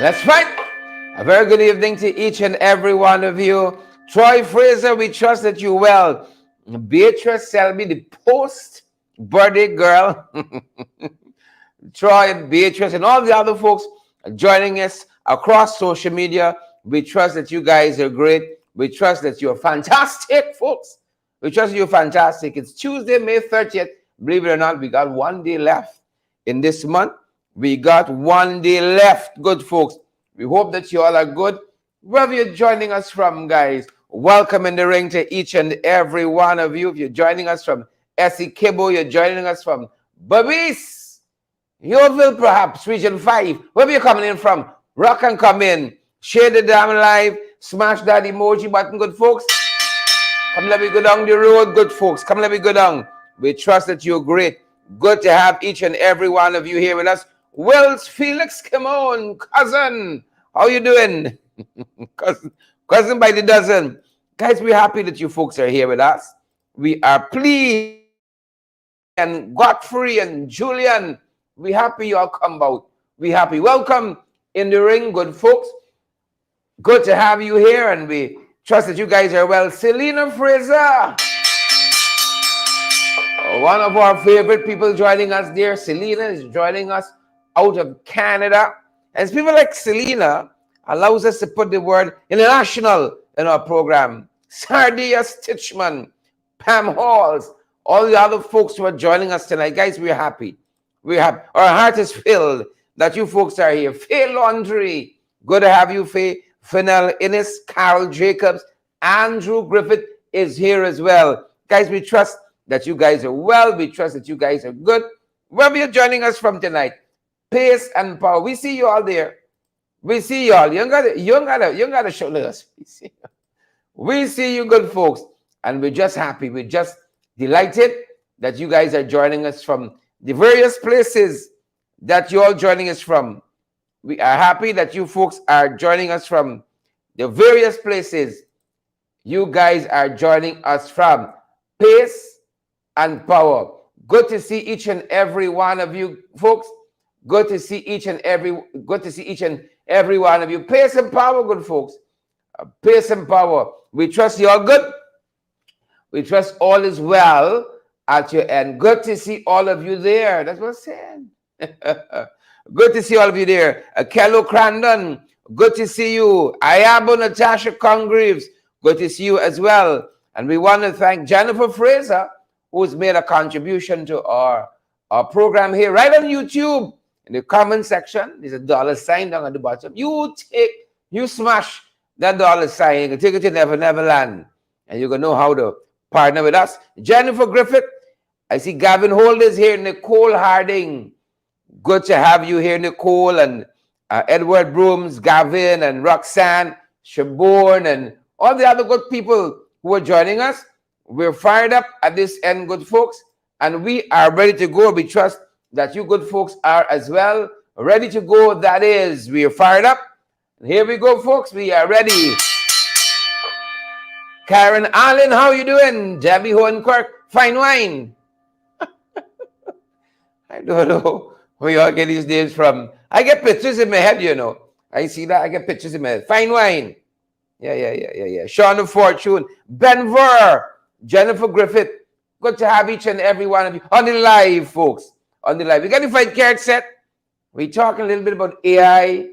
That's right. A very good evening to each and every one of you. Troy Fraser, we trust that you're well. Beatrice Selby, the post birthday girl. Troy and Beatrice and all the other folks joining us across social media. We trust that you guys are great. We trust that you're fantastic, folks. We trust you're fantastic. It's Tuesday, May 30th. Believe it or not, we got 1 day left in this month. We got 1 day left, good folks. We hope that you all are good. Wherever you're joining us from, guys, welcome in the ring to each and every one of you. If you're joining us from Essequibo, you're joining us from Babis, Yeovil, perhaps, Region 5. Wherever you're coming in from, rock and come in. Share the damn live. Smash that emoji button, good folks. Come let me go down the road, good folks. Come let me go down. We trust that you're great. Good to have each and every one of you here with us. Wells Felix, come on, cousin. How you doing? cousin by the dozen. Guys, we're happy that you folks are here with us. We are pleased. And Godfrey and Julian, we happy you all come out. We happy. Welcome in the ring, good folks. Good to have you here, and we trust that you guys are well. Selena Fraser, one of our favorite people joining us there. Selena is joining us out of Canada. And people like Selena allows us to put the word international in our program. Sardia Stitchman, Pam Halls, all the other folks who are joining us tonight. Guys, we're happy. Our heart is filled that you folks are here. Faye Laundry, good to have you, Faye. Fennel Innes, Carol Jacobs, Andrew Griffith is here as well. Guys, we trust that you guys are well. We trust that you guys are good. Wherever you're joining us from tonight, pace and power. We see you all there. We see you all. You ain't gotta show us. We see you good folks. And we're just happy. We're just delighted that you guys are joining us from the various places that you're all joining us from. We are happy that you folks are joining us from the various places you guys are joining us from. Pace and power. Good to see each and every one of you folks. Good to see each and every one of you. Pace and power, good folks. Pace and power. We trust you all good. We trust all is well at your end. Good to see all of you there. That's what I'm saying. Good to see all of you there. Kello Crandon, good to see you. Ayabo Natasha Congreves, good to see you as well. And we want to thank Jennifer Fraser, who's made a contribution to our program here, right on YouTube. In the comment section, there's a $sign down at the bottom. You smash that $sign. You can take it to Never Neverland. And you're going to know how to partner with us. Jennifer Griffith, I see Gavin Holders here. Nicole Harding, good to have you here, Nicole, and Edward Brooms, Gavin, and Roxanne, Shaborn, and all the other good people who are joining us. We're fired up at this end, good folks, and we are ready to go. We trust that you good folks are as well. Ready to go, that is. We are fired up. And here we go, folks. We are ready. Karen Allen, how you doing? Debbie Hohenquirk, fine wine. I don't know where you all get these names from. I get pictures in my head, you know. I see that. I get pictures in my head. Fine wine. Yeah. Sean of Fortune. Ben Ver. Jennifer Griffith. Good to have each and every one of you on the live, folks. On the live. We got the fight card set. We're talking a little bit about AI,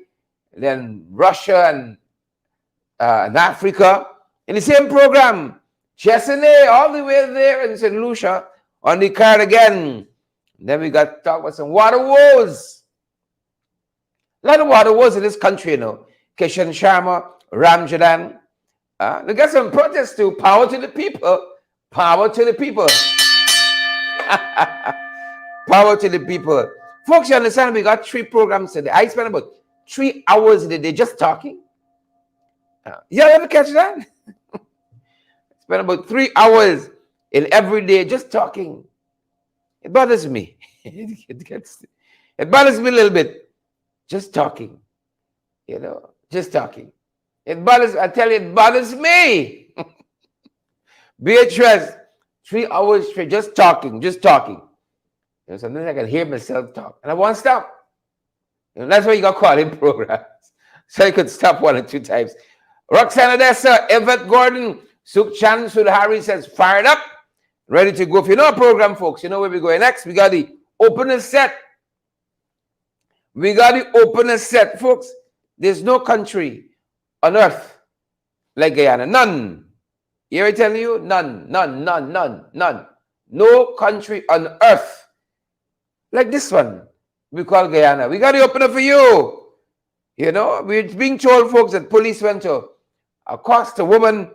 then Russia and Africa. In the same program. Chesney, all the way there in St. Lucia on the card again. Then we got to talk about some water woes. A lot of water woes in this country, you know. Kishan Sharma, Ramjadan. We got some protests too. Power to the people. Power to the people. Power to the people. Folks, you understand, we got 3 programs today. I spent about 3 hours in the day just talking. Y'all ever catch that? Spend about 3 hours in every day just talking. It bothers me. It bothers me a little bit. Just talking. You know, just talking. It bothers, I tell you, it bothers me. Beatrice, 3 hours straight, just talking. You know, sometimes I can hear myself talk. And I won't stop. You know, that's why you got calling programs. So you could stop 1 or 2 times. Roxanne Odessa, Everett Gordon, Suk Chan, Harry says, fired up, ready to go. If you know our program, folks, you know where we're going next. We got the opener set. We got the opener set, folks. There's no country on earth like Guyana. None. Here I tell you, none. No country on earth like this one we call Guyana. We got the opener for you. You know, we're being told, folks, that police went to accost a woman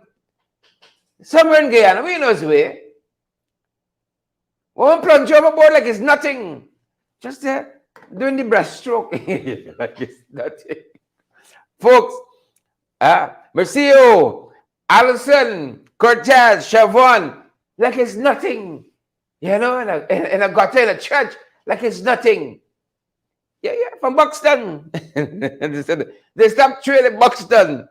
somewhere in Guyana. We know his way. Woman plunge overboard like it's nothing. Just there doing the breaststroke. Like it's nothing. Folks, Mercio, Allison, Cortez, Chavon, like it's nothing. You know, in a gutter in a church, like it's nothing. Yeah, from Buxton. They stopped trailing Buxton.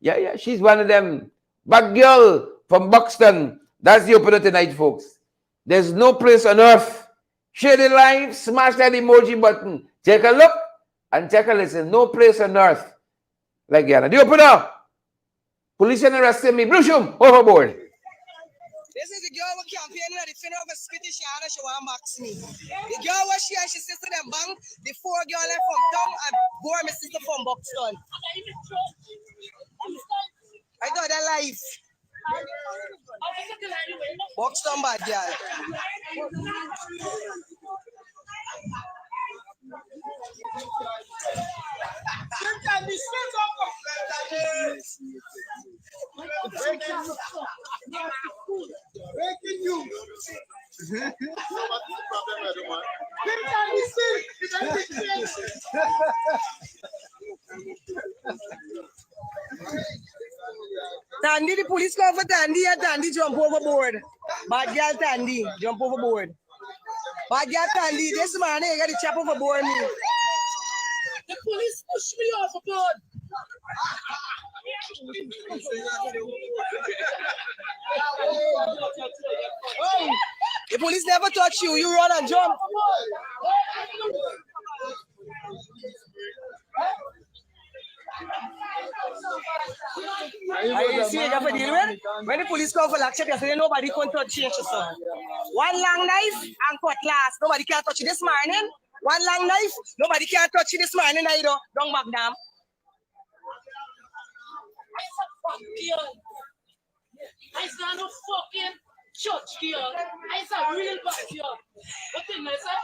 Yeah, she's one of them. Bad girl from Buxton. That's the opener tonight, folks. There's no place on earth. Share the line, smash that emoji button. Take a look and take a listen. No place on earth like Guyana. The opener. Police arrested me. Blue shoe, overboard. This is the girl who campaigning at the funeral of a Scottish Anna. She want box me. The girl was she and she sister them bang. The 4 girl left from town and bore my sister from Buxton. I got that life. Buxton bad girl. Breaking news. Tandy, the police call for Tandy and Tandy jump overboard. Bad girl Tandy, jump overboard. Bad girl Tandy, this man ain't got the chap overboard me. The police push me overboard. Oh, the police never touch you, you run and jump. I see you got to deal with. When the police come for lecture, they say nobody can touch you. One long knife and cutlass. Nobody can touch you this morning. One long knife, nobody can touch you this morning either. Don't back down. I saw no fucking church girl. I saw real backyard. What thing I say?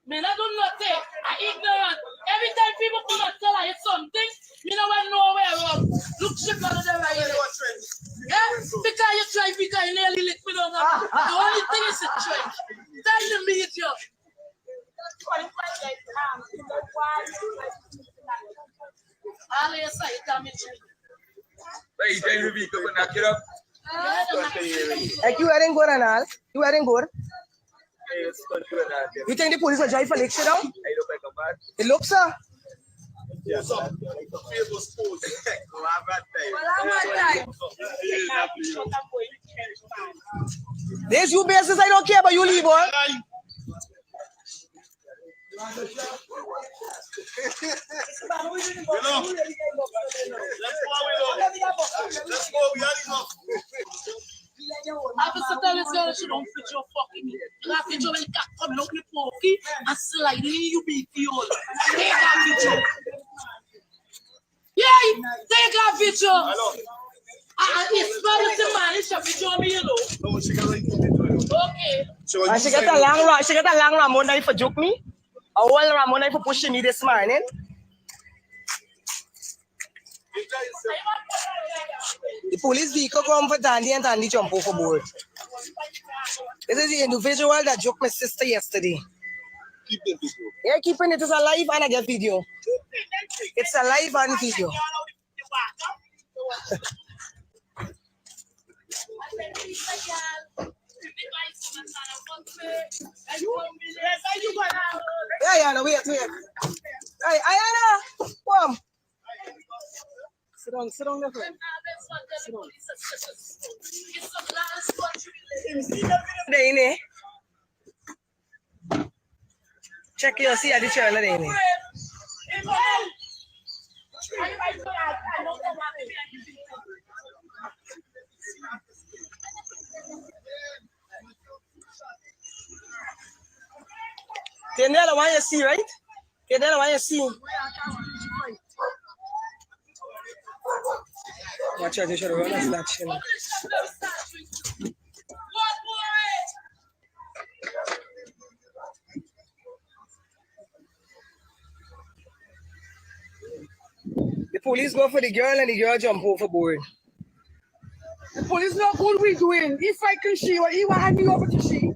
Man, I do nothing. I ignorant. Every time people come and tell I something, you know I know where I'm. Look shit out of them right here. Yeah? Because you try, because you nearly lick me down. The only thing is a try. Tell them me it's you. All your side damage. You wearing good and all? You wearing good? You think the police will drive for lecture down? It looks, sir. Yes, sir. There's you bases, I don't care about you, leave, boy. Officer, tell this girl she don't fit your fucking. That fit your when you come out the pokey and sliding you beat you all. Take a picture. Yeah, take a picture. It's not the man. It's a picture of me, you know. Okay. She got a long run. She got a long Ramon knife for joke me. A whole Ramon knife for pushing me this morning. The police vehicle come for Dandy and Dandy jump overboard. This is the individual that joked my sister yesterday. Keep the video. Yeah, keeping it is alive and I get video. It's alive and video. Yeah, no, wait. Hey, Ayana, come. Sit down there. Sit down. Check your see at the channel name. Tenela, why you see, right? Tenela, why you see? Watch out, you should run a snatch. The police go for the girl and the girl jump overboard. The police know what we doing. If I can she, or he will hand me over to she.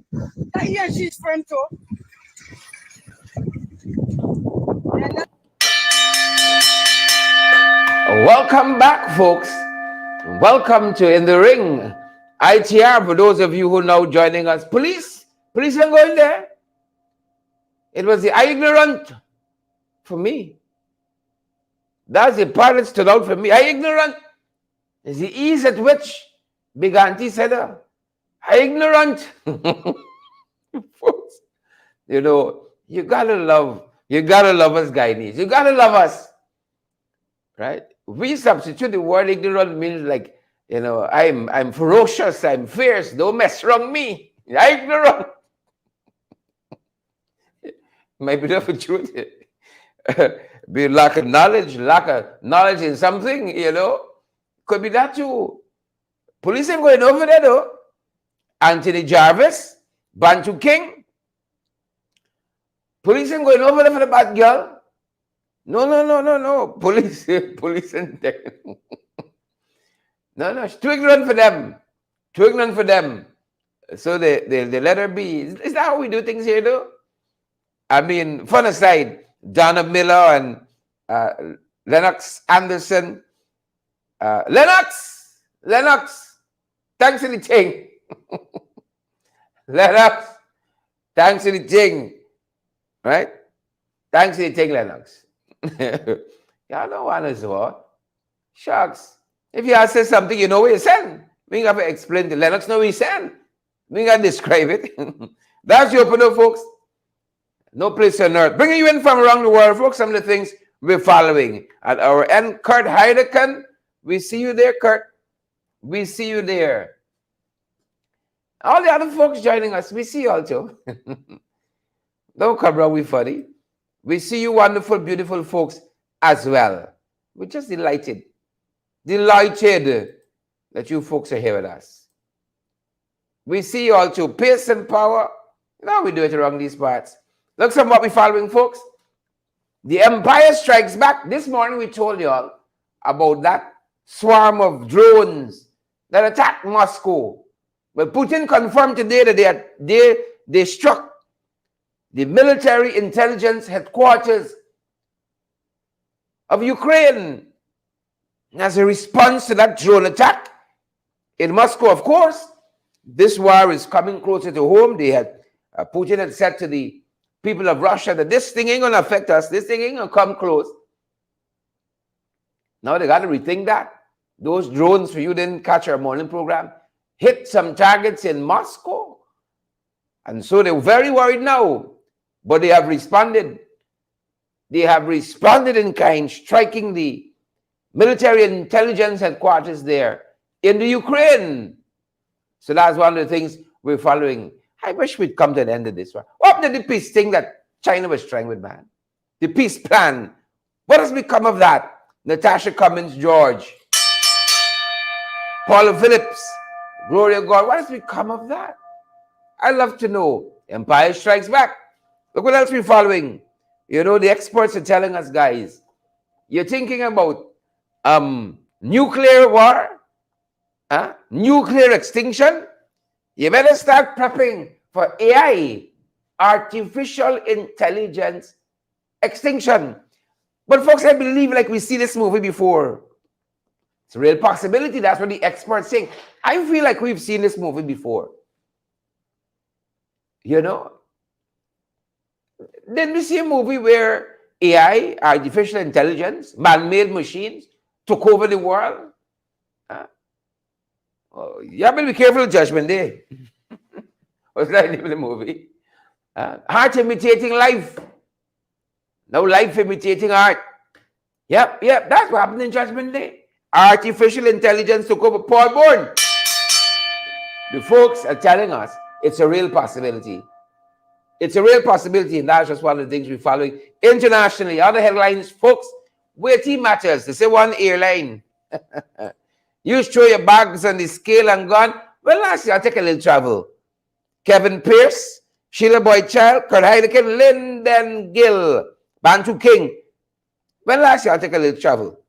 That he and she's friend too. Welcome back, folks. Welcome to In the Ring. ITR, for those of you who are now joining us. Police ain't going there. It was the ignorant for me. That's the part that stood out for me. Ignorant is the ease at which Big Auntie said her. Ignorant. Folks, you know, you gotta love us, Guyanese. You gotta love us. Right? We substitute the word ignorant means like, you know, I'm ferocious, I'm fierce, don't mess around me. Ignorant. Might be the truth. Be lack of knowledge in something, you know. Could be that too. Police ain't going over there though. Anthony Jarvis, Bantu King. Police ain't going over there for the bad girl. No. Police ain't there. No, it's too ignorant for them. Too ignorant for them. So they let her be. Is that how we do things here though? I mean, fun aside, Donna Miller and Lennox Anderson. Lennox, thanks for the thing. Lennox, thanks for the thing. Right? Thanks for the thing, Lennox. Y'all don't want us what? Shucks. If you say something, you know where you send. We have to explain to Lennox, know where you send. We got to describe it. That's your opener, folks. No place on earth. Bringing you in from around the world, folks, some of the things we're following. At our end, Kurt Heidecken. We see you there, Kurt. We see you there. All the other folks joining us, we see you also. Don't come around, we funny. We see you wonderful, beautiful folks as well. We're just delighted that you folks are here with us. We see you also, pace and power. You know we do it around these parts. Look some what we're following, folks. The Empire Strikes Back. This morning we told you all about that swarm of drones that attacked Moscow. But Putin confirmed today that they struck the military intelligence headquarters of Ukraine as a response to that drone attack in Moscow. Of course, this war is coming closer to home. Putin had said to the people of Russia that this thing ain't going to affect us. This thing ain't going to come close. Now they got to rethink that. Those drones, for you didn't catch our morning program, hit some targets in Moscow. And so they're very worried now. But they have responded. They have responded in kind, striking the military intelligence headquarters there in the Ukraine. So that's one of the things we're following. I wish we'd come to the end of this one. What happened to the peace thing that China was trying with, man? The peace plan. What has become of that? Natasha Cummins George, Paula Phillips, Gloria God. What has become of that? I'd love to know. Empire Strikes Back. Look what else we're following. You know, the experts are telling us, guys, you're thinking about nuclear war, nuclear extinction. You better start prepping for AI, artificial intelligence extinction. But folks, I believe like we see this movie before. It's a real possibility. That's what the experts saying. I feel like we've seen this movie before. You know? Didn't we see a movie where AI, artificial intelligence, man-made machines took over the world? Oh, you have to be careful of Judgment Day. What's that name of the movie? Heart imitating life. Now life imitating art. Yep, that's what happened in Judgment Day. Artificial intelligence took over Paul Bourne. The folks are telling us it's a real possibility. It's a real possibility, and that's just one of the things we're following internationally. Other headlines, folks, weighty matters. They say one airline. You throw your bags on the scale and gone. Well, last year, I'll take a little travel. Kevin Pierce, Sheila Boyd Child, Kurt Heineken, Linden Gill, Bantu King. Well, last year, I'll take a little travel.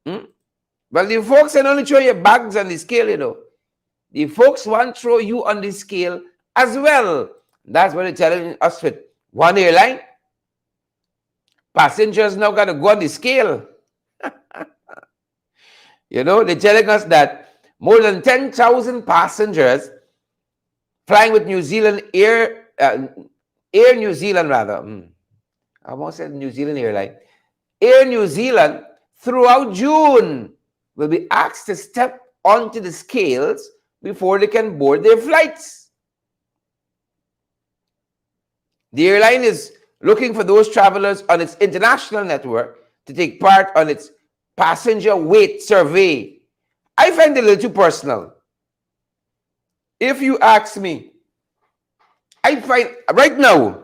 Well, the folks can only throw your bags on the scale, you know. The folks want to throw you on the scale as well. That's what they're telling us with one airline. Passengers now got to go on the scale. You know, they're telling us that more than 10,000 passengers flying with New Zealand Air New Zealand rather. I almost said New Zealand Airline. Air New Zealand throughout June will be asked to step onto the scales before they can board their flights. The airline is looking for those travelers on its international network to take part on its passenger weight survey. I find it a little too personal. If you ask me, I find right now,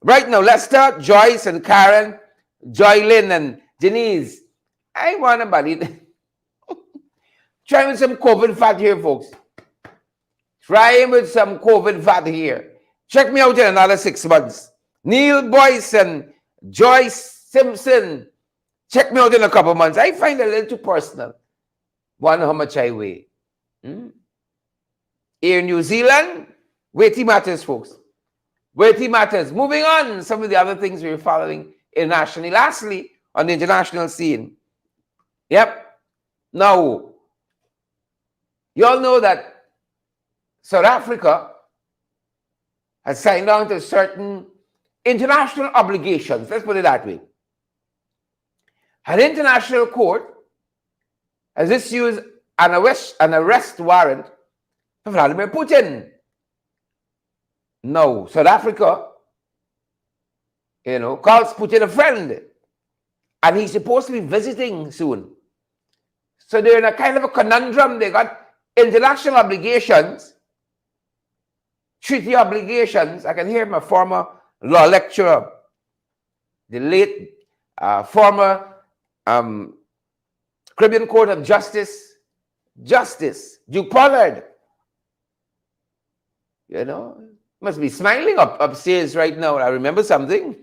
let's start Joyce and Karen, Joylyn and Denise. I want somebody try with some COVID fat here, folks. Try with some COVID fat here. Check me out in another 6 months. Neil Boyce and Joyce Simpson. Check me out in a couple months. I find it a little too personal. Wonder how much I weigh. Air New Zealand, weighty matters, folks. Weighty matters. Moving on, some of the other things we're following internationally. Lastly, on the international scene. Yep. Now, you all know that South Africa has signed on to certain international obligations. Let's put it that way. An international court has issued an arrest warrant for Vladimir Putin. Now, South Africa, calls Putin a friend. And he's supposed to be visiting soon. So they're in a kind of a conundrum. They got international obligations, treaty obligations. I can hear my former law lecturer, the late former Caribbean Court of Justice, Duke Pollard. Must be smiling upstairs right now. I remember something.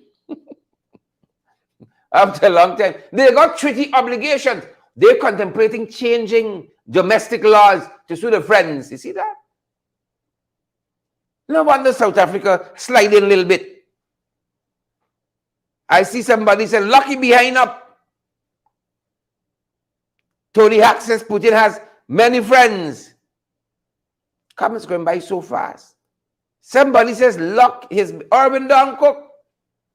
After a long time, they got treaty obligations. They're contemplating changing domestic laws to suit their friends. You see that? No wonder South Africa sliding a little bit. I see somebody say, lucky behind up. Tony Hack says Putin has many friends. Comments going by so fast. Somebody says, luck, his Urban Don Cook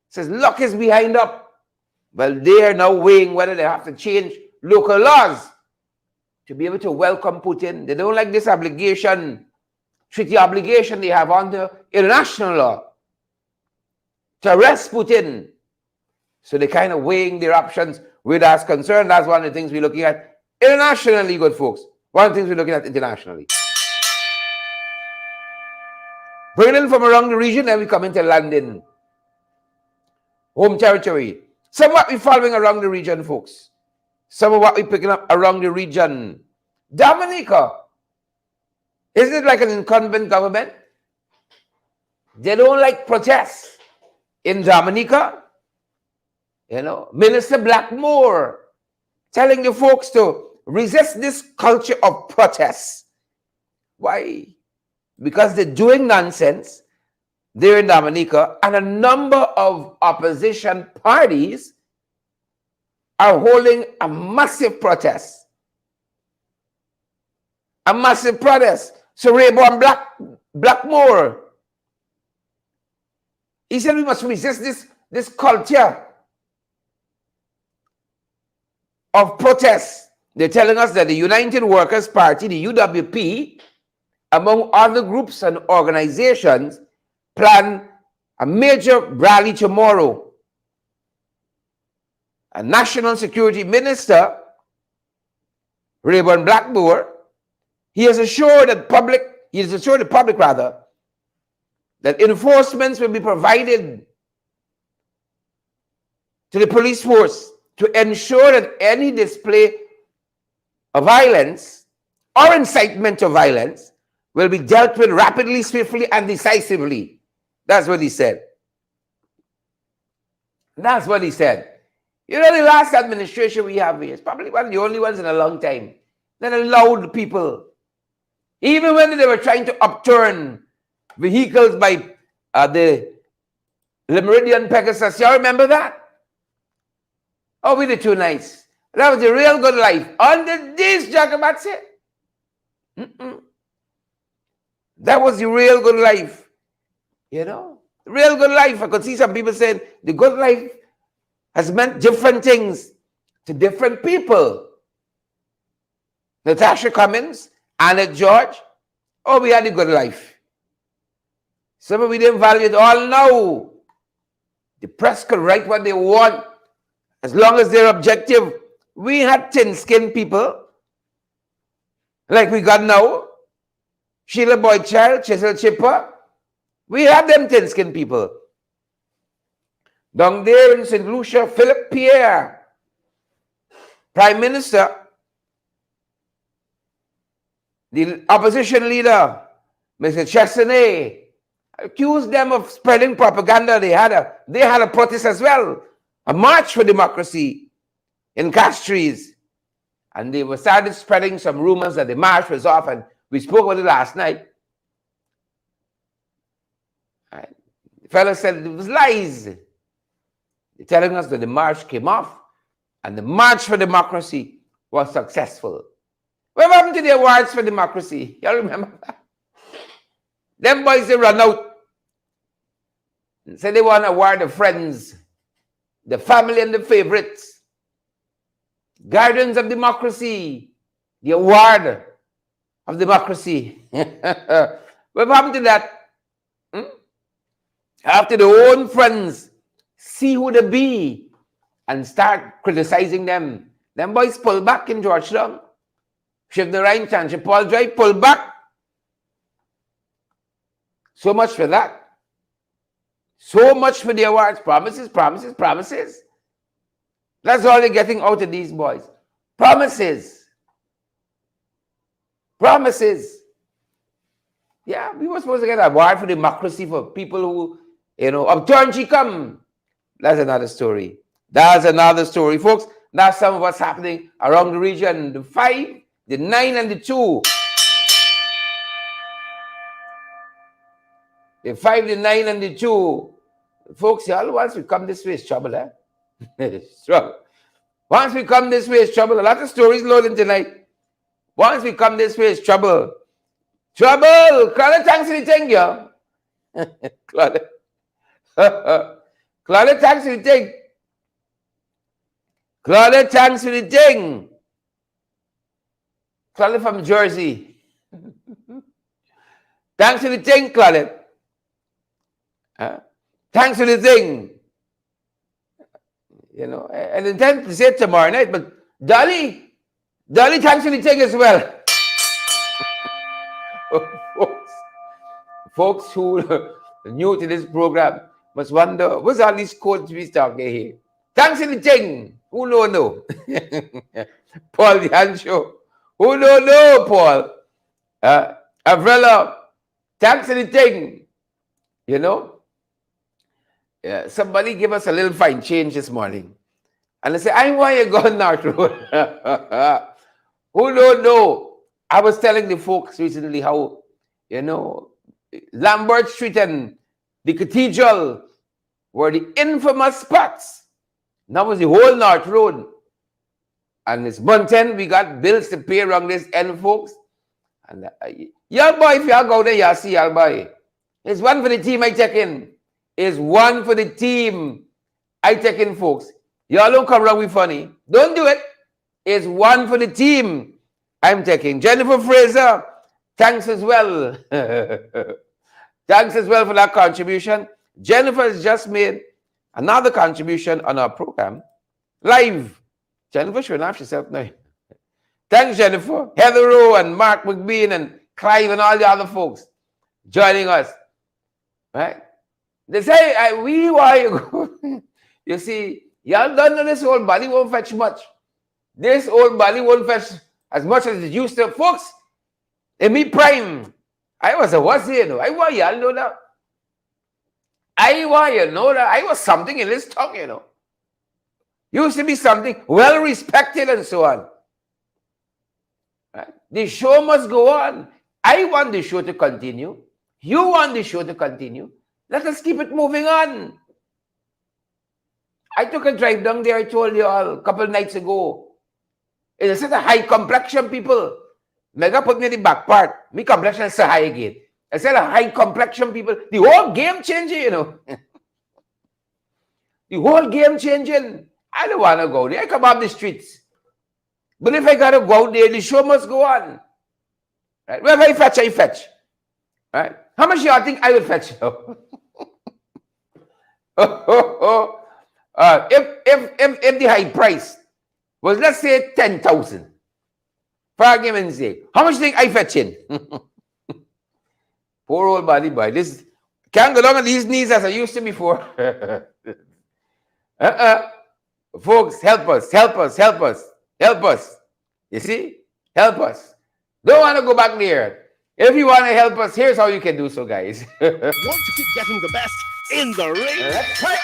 says, luck is behind up. Well, they are now weighing whether they have to change local laws to be able to welcome Putin. They don't like this obligation, treaty obligation they have under international law to arrest Putin. So they're kind of weighing their options where that's concerned. That's one of the things we're looking at internationally, good folks. One of the things we're looking at internationally. Bringing in from around the region, then we come into London. Home territory. Some of what we're following around the region, folks. Some of what we're picking up around the region. Dominica. Isn't it like an incumbent government? They don't like protests. In Dominica, Minister Blackmore telling the folks to resist this culture of protests. Why? Because they're doing nonsense there in Dominica, and a number of opposition parties are holding a massive protest. A massive protest. So Rayburn Blackmore, he said we must resist this culture of protest. They're telling us that the United Workers' Party, the UWP, among other groups and organizations, plan a major rally tomorrow and National Security Minister, Rayburn Blackmore, he has assured the public that enforcements will be provided to the police force to ensure that any display of violence or incitement to violence will be dealt with rapidly, swiftly, and decisively. That's what he said. That's what he said. You know, the last administration we have here is probably one of the only ones in a long time that allowed people, even when they were trying to upturn vehicles by the Meridian Pegasus. Y'all remember that? Oh, we did too nice. That was the real good life. Under this, Jacobats it. That was the real good life. You know? The real good life. I could see some people saying the good life has meant different things to different people. Natasha Cummins, Annette George. Oh, we had a good life. Some of we didn't value it all now. The press could write what they want as long as they're objective. We had thin-skinned people like we got now. Sheila Boyd Child, Chisel Chipper. We had them thin-skinned people. Down there in St. Lucia, Philip Pierre, Prime Minister, the opposition leader, Mr. Chesney, accused them of spreading propaganda. They had a protest as well, a march for democracy in Castries. And they started spreading some rumors that the march was off, and we spoke about it last night. The fellow said it was lies. They're telling us that the march came off and the march for democracy was successful. What happened to the awards for democracy? Y'all remember that? Them boys, they run out. Say they want to award the friends, the family and the favorites, guardians of democracy, the award of democracy. What happened to that? After their own friends see who they be and start criticizing them, them boys pull back in Georgetown. Shift the Rhine Chance, Paul Drive, pull back. So much for that. So much for the awards. Promises, promises, promises. That's all they're getting out of these boys. Promises. Promises. Yeah, we were supposed to get an award for democracy for people who, upturn Chicum. That's another story. That's another story, folks. That's some of what's happening around the region. The 5, the 9, and the 2. The 5, the 9, and the 2. Folks, y'all, once we come this way, it's trouble, eh? It's trouble. Once we come this way, it's trouble. A lot of stories loading tonight. Once we come this way, it's trouble. Trouble! Claudia, thanks for the thing, yo. Claudia. Claudia, thanks for the thing. Claudia, thanks for the thing. Claudia from Jersey. Thanks for the thing, Claudia. Thanks for the thing. I intend to say it tomorrow night, but Dolly, thanks for the thing as well. Folks who are new to this program must wonder, what's all these codes we talking here? Thanks for the thing. Who don't know? Paul the Ansho. Who don't know, Paul? Avrella, thanks for the thing. Somebody give us a little fine change this morning. And I say, I want you going North Road. Who don't know? I was telling the folks recently how, Lambert Street and the Cathedral were the infamous spots. That was the whole North Road. And this month end, we got bills to pay around this end, folks. And y'all boy, if y'all go there, y'all see y'all boy. It's one for the team I check in. It's one for the team I check in, folks. Y'all don't come around with funny. Don't do it. It's one for the team I'm checking. Jennifer Fraser, thanks as well. Thanks as well for that contribution. Jennifer has just made another contribution on our program. Live. Jennifer showing off herself now. Thanks, Jennifer. Heather Rowe and Mark McBean and Clive and all the other folks joining us. Right? They say, we why you go. You see, y'all don't know this old body won't fetch much. This old body won't fetch as much as it used to. Folks, in me prime, I was a what's here, you know. I want y'all know that. I want you know that I was something in this tongue, you know. Used to be something well respected and so on. Right? The show must go on. I want the show to continue. You want the show to continue. Let us keep it moving on. I took a drive down there, I told you all a couple of nights ago. It's a set of high complexion people. Mega put me in the back part. My complexion is so high again. I said a high complexion people. The whole game changing, you know. The whole game changing. I don't want to go there. I come off the streets. But if I got to go out there, the show must go on. Right? Wherever I fetch, I fetch. Right? How much do you think I would fetch? If the high price was, let's say, 10,000, for argument's sake, how much do you think I fetch in? Poor old body boy. This can't go down on these knees as I used to before. Folks, help us, help us, help us, help us. You see? Help us. Don't want to go back there. If you want to help us, here's how you can do so, guys. Want to keep getting the best in the ring? That's right.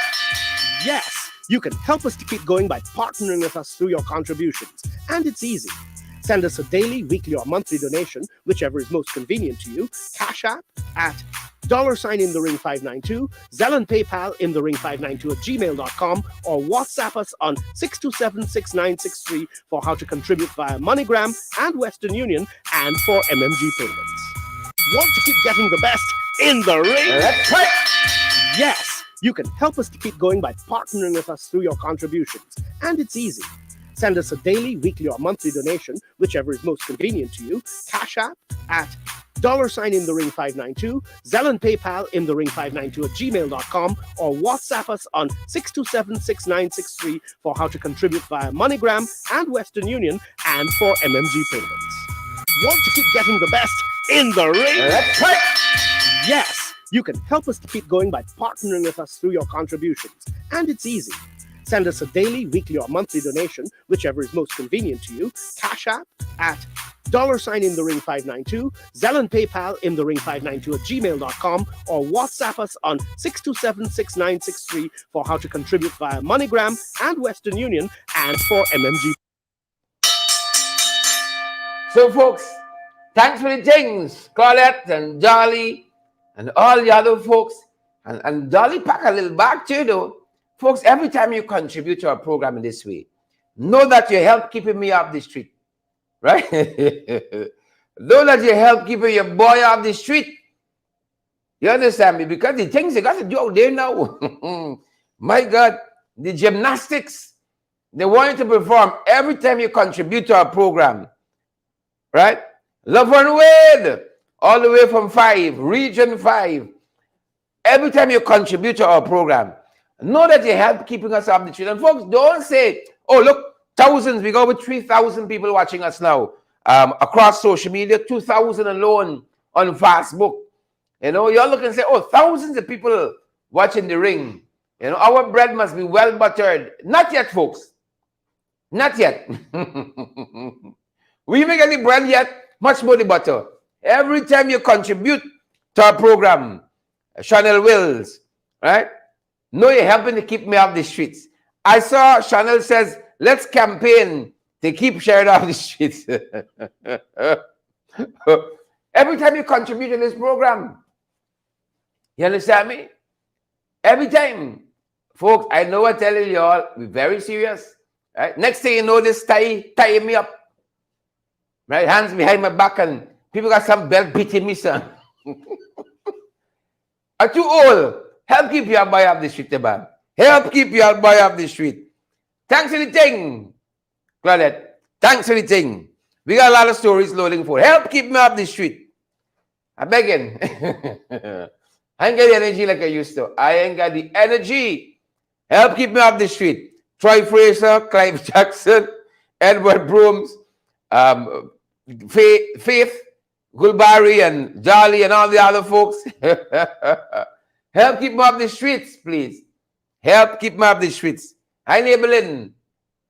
Yes, you can help us to keep going by partnering with us through your contributions. And it's easy. Send us a daily, weekly, or monthly donation, whichever is most convenient to you. Cash App at $in-the-ring592, Zelle and PayPal in-the-ring592@gmail.com, or WhatsApp us on 627-6963 for how to contribute via MoneyGram and Western Union and for MMG payments. Want to keep getting the best in the ring? That's right. Yes, you can help us to keep going by partnering with us through your contributions. And it's easy. Send us a daily, weekly, or monthly donation, whichever is most convenient to you. Cash App at $in-the-ring592, Zelle and PayPal in-the-ring592@gmail.com, or WhatsApp us on 627-6963 for how to contribute via MoneyGram and Western Union and for MMG payments. Want to keep getting the best in the ring? That's right. Yes, you can help us to keep going by partnering with us through your contributions. And it's easy. Send us a daily, weekly, or monthly donation, whichever is most convenient to you. Cash App at $in-the-ring592, Zelle and PayPal in-the-ring592@gmail.com, or WhatsApp us on 627-6963 for how to contribute via MoneyGram and Western Union and for MMG. So, folks, thanks for the things, Claudette and Jolly and all the other folks. And Dolly pack a little back too, though. Folks, every time you contribute to our program in this way, know that you help keeping me off the street. Right? Know that you help keeping your boy off the street. You understand me? Because the things you got to do out there now. My God, the gymnastics they want you to perform every time you contribute to our program. Right? Laverne Wade, all the way from 5, Region 5. Every time you contribute to our program, know that you help keeping us off the street. And folks, don't say, oh, look, thousands. We got over 3,000 people watching us now across social media, 2,000 alone on Facebook. You know, you're looking and say, oh, thousands of people watching the ring. You know, our bread must be well buttered. Not yet, folks. Not yet. We make any bread yet, much more the butter. Every time you contribute to our program, Chanel Wills, right? No, you're helping to keep me off the streets. I saw Chanel says, let's campaign to keep Sheridan off the streets. Every time you contribute to this program, you understand me? Every time. Folks, I know I tell you all, we're very serious. Right? Next thing you know, this tie me up. Right? Hands behind my back and people got some belt beating me, son. I'm too old. Help keep your boy off the street, man. Help keep your boy off the street. Thanks for the thing, Claudette. Thanks for the thing. We got a lot of stories loading for. Help keep me off the street. I'm begging. I ain't got the energy like I used to. I ain't got the energy. Help keep me off the street. Troy Fraser, Clive Jackson, Edward Brooms, Faith, Gulbari, and Jolly, and all the other folks. Help keep them off the streets, please. Help keep them off the streets. Hi, neighbor Linden.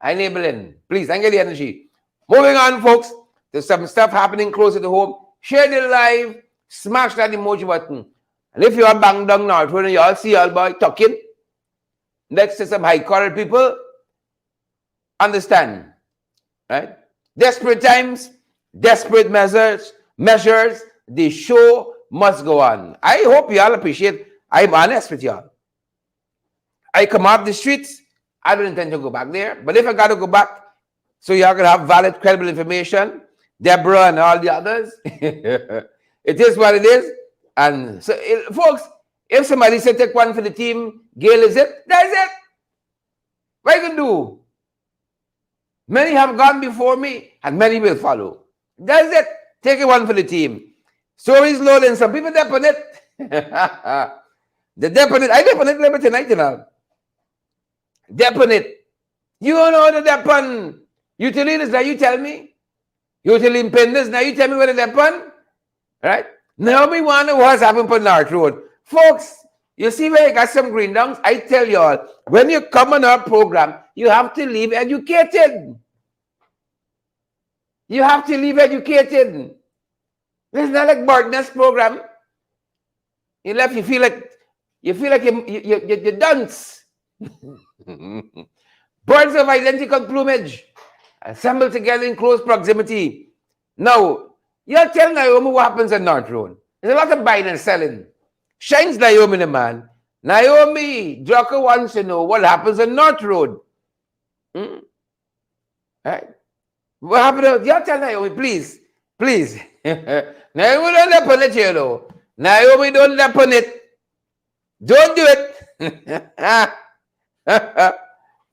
Hi, neighbor Linden. Please, I get the energy. Moving on, folks. There's some stuff happening closer to home. Share the live. Smash that emoji button. And if you are bang down now, you all see all boy talking next to some high coral people, understand, right? Desperate times, desperate measures. The show must go on. I hope you all appreciate. I'm honest with y'all. I come off the streets. I don't intend to go back there. But if I got to go back, so y'all can have valid, credible information, Deborah and all the others, it is what it is. And so, folks, if somebody said take one for the team, Gail is it, that's it. What you can do? Many have gone before me, and many will follow. That's it. Take one for the team. Stories loading. Some people dep on it. The dep on it. I dep on it later tonight, you know. Dep on it. You don't know the dep on. Utilities, now you tell me. Utility pendants, now you tell me where the dep on. Right? Now we wonder what's happened on North Road. Folks, you see where you got some green downs? I tell you all, when you come on our program, you have to leave educated. You have to leave educated. This is not like Bartness program. You left, you feel like you dance. Birds of identical plumage assembled together in close proximity. Now, you're telling Naomi what happens on North Road. There's a lot of buying and selling. Shines Naomi the man. Naomi, Drucker wants to know what happens on North Road. Right? What happened? You're telling Naomi, please. Naomi don't dep on it, you know. Naomi don't dep on it. Don't do it.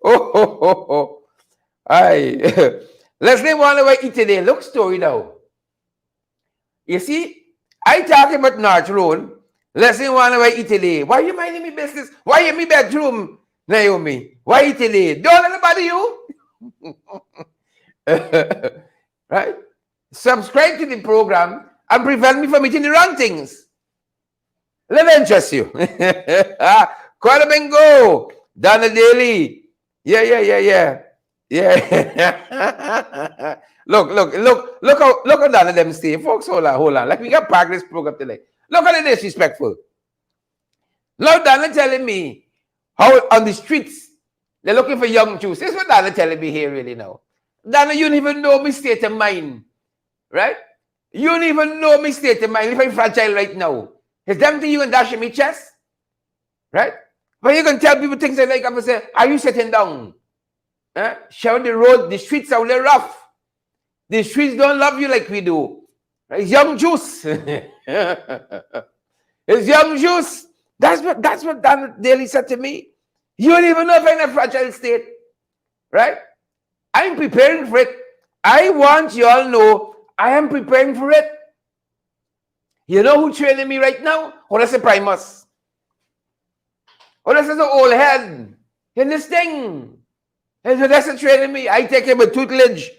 Oh. Aye. Let's name one of eat today. Look story now. You see, I talking about North Road. Let's name one of eat today. Why you minding me business? Why in me bedroom, Naomi? Why eat today? Don't let nobody you. Right? Subscribe to the program and prevent me from eating the wrong things. Let me interest you. Kuala Bingo, Donna Daly. Yeah. Look how Donna them stay. Folks, hold on. Like we got park this program today. Look how they disrespectful. Now Donna telling me how on the streets they're looking for young Jews. This is what Donna telling me here really now. Donna, you don't even know my state of mind. Right? You don't even know my state of mind. If I'm fragile right now. Is that thing you can dash in my chest? Right? But you can tell people things like I'm say, are you sitting down? Show the road, the streets are really rough. The streets don't love you like we do. It's young juice. It's young juice. That's what Dan Daly said to me. You don't even know if I'm in a fragile state. Right? I'm preparing for it. I want you all to know I am preparing for it. You know who training me right now? Oh, that's a Primus. Oh, that's an old head in this thing. And so that's a training me. I take him a tutelage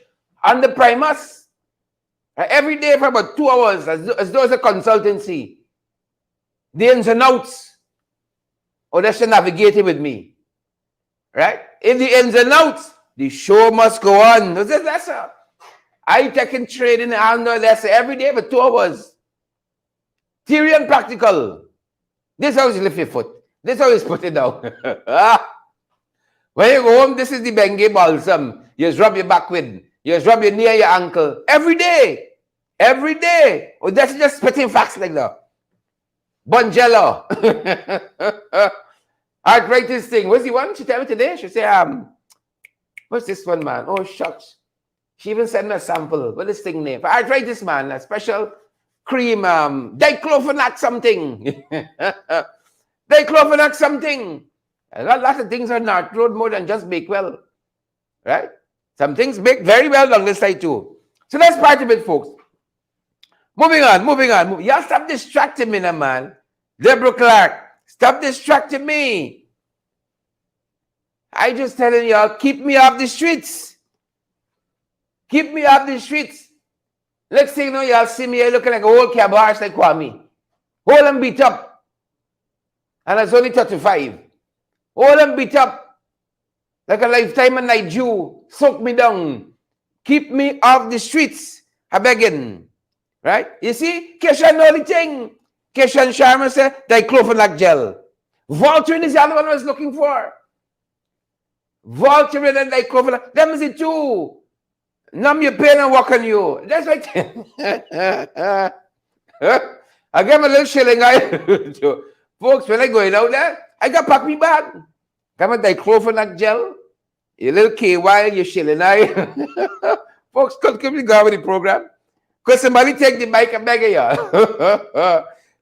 on the Primus. Every day for about 2 hours, as though it's a consultancy. The ins and outs. Oh, that's to navigate it with me. Right? In the ins and outs, the show must go on. That's a, I take training under that's every day for 2 hours. Theory and practical. This is how you lift your foot. This is how you put it down. When you go home, this is the Bengay balsam. You just rub your back with. You just rub your knee and your ankle. Every day. Every day. Oh, that's just spitting facts like that. Bonjela. Arthritis thing. What's the one she tell me today? She say, what's this one, man? Oh, shucks. She even sent me a sample. What is this thing name? For arthritis, man. A special cream, diclofenac something. Diclofenac something. A lot of things are North Road more than just Bakewell. Right? Some things bake very well on this side too. So that's part of it, folks. Moving on. Y'all stop distracting me now, man. Deborah Clark, stop distracting me. I just telling y'all, keep me off the streets. Keep me off the streets. Next thing you know, y'all see me here looking like a old cab horse like Kwame. Hold and beat up. And it's only 35. Hold and beat up. Like a lifetime and night Jew. Soak me down. Keep me off the streets. I begging. Right? You see? Keshan know the thing. Keshan Sharma said, diclofenac gel. Voltaren is the other one I was looking for. Voltaren and diclofenac. Them is it too. Numb your pain and walk on you. That's right. I get my little shilling. Folks, when I go out there, I got pack me bag. Got my diclofenac gel. Your little KY, your shilling. Folks, could we go with the program? Could somebody take the mic and beg y'all?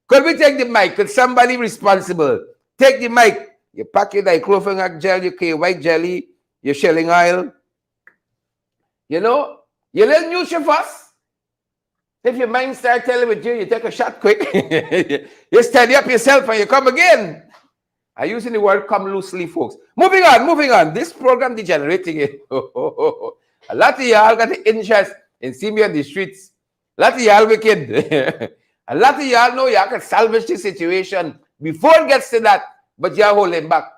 Could we take the mic? Could somebody responsible take the mic? You pack your diclofenac gel, your KY jelly, your shelling oil. You know, your little nutrifos. If your mind starts telling with you, you take a shot quick. You steady up yourself and you come again. I'm using the word come loosely, folks. Moving on. This program degenerating it. A lot of y'all got the interest in seeing me on the streets. A lot of y'all wicked. A lot of y'all know y'all can salvage the situation before it gets to that, but y'all holding back.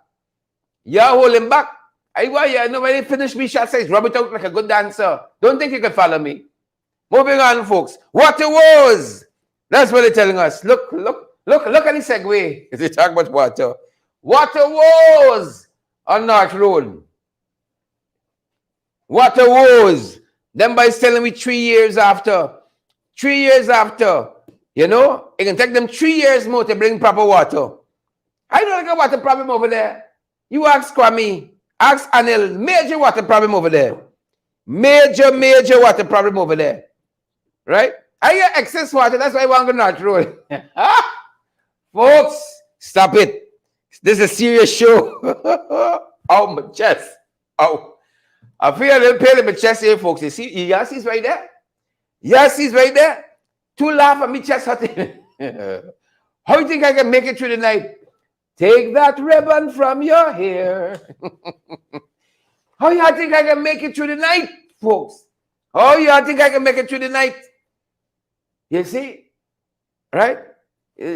Y'all holding back. I want you know when you finish me shot size, rub it out like a good dancer. Don't think you can follow me. Moving on, folks. Water wars. That's what they're telling us. Look at the segue. As they talk about water. Water wars on North Road. Water wars. Them boys telling me 3 years after. 3 years after. You know, it can take them 3 years more to bring proper water. I don't got water problem over there. You ask Kwame. Ask Anil. Major water problem over there. Major water problem over there. Right? I get excess water. That's why I want to go North Road. Folks, stop it. This is a serious show. Oh, my chest. Oh. I feel a little pain in my chest here, folks. You see, Yassi's right there. Yassi's right there. To laugh at me chest hurting. How do you think I can make it through the night? Take that ribbon from your hair. How you think I can make it through the night, folks? How you think I can make it through the night? You see? Right?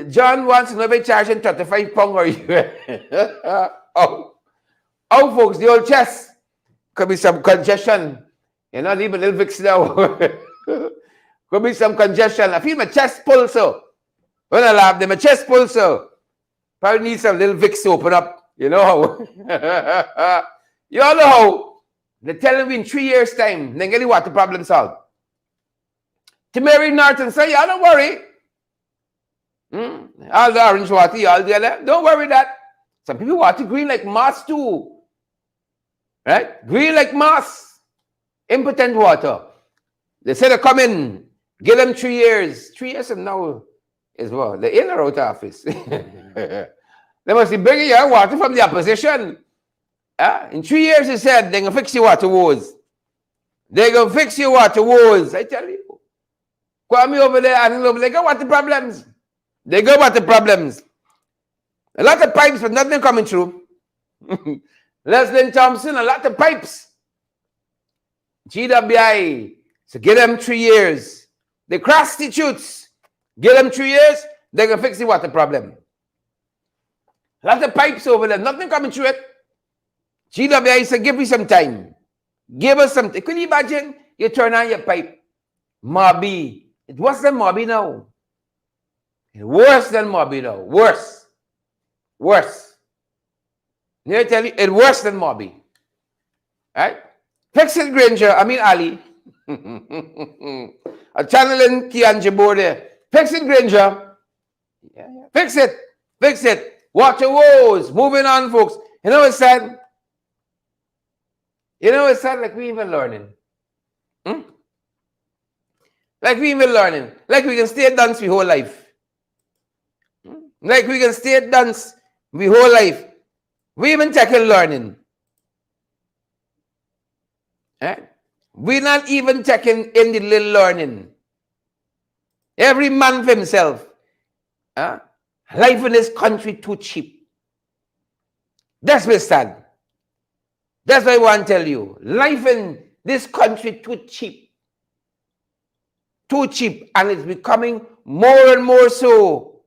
John wants to know if I charge him 35 pounds or you. Oh, folks, the old chest. Could be some congestion. You know, leave a little Vicks now. Could be some congestion. I feel my chest pulse. So when I laugh, then my chest pulse. So probably need some little Vicks to open up. You know how? You all know how. They're telling me in 3 years' time, then get the water problem solved. To Mary Norton say, y'all don't worry. All the orange water, y'all there. Don't worry that. Some people water green like moss too. Right? Green like moss. Impotent water. They said they come in, give them 3 years. 3 years from now is what? They're in or out of office. They must be bringing your water from the opposition. In 3 years, he said, they're going to fix your water woes. They're going to fix your water woes. I tell you. Kwame over there and over there, they got water problems. They got water problems. A lot of pipes, but nothing coming through. Leslie Thompson, a lot of pipes. GWI, so give them 3 years. The prostitutes, give them 3 years, they're going to fix the water problem. A lot of pipes over there, nothing coming through it. GWI said, give me some time. Give us some time. Could you imagine you turn on your pipe? Mobby. It worse than Mobby now. Worse than Mobby now. Worse. I tell you, it's worse than Mobby. Right? Fix it, Granger. I mean, Ali. A channeling Kian Jabor there. Fix it, Granger. Yeah. Fix it. Water woes. Moving on, folks. You know what's sad? Like we even learning. Like we even learning. Like we can stay at dance the whole life. Like we can stay at dance the whole life. We even tackle learning. We're not even taking in the little learning. Every man for himself. Life in this country too cheap. That's what's sad. That's why I want to tell you, life in this country too cheap. Too cheap, and it's becoming more and more so.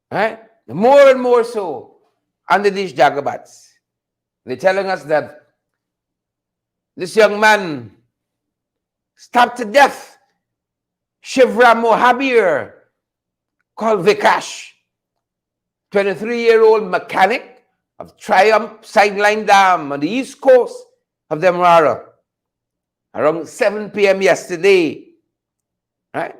Right? More and more so under these Jagabats. They're telling us that this young man stabbed to death, Shivra Mohabir, called Vikash, 23-year-old mechanic of Triumph Sideline Dam on the east coast of Demerara, around 7 p.m. yesterday. Right?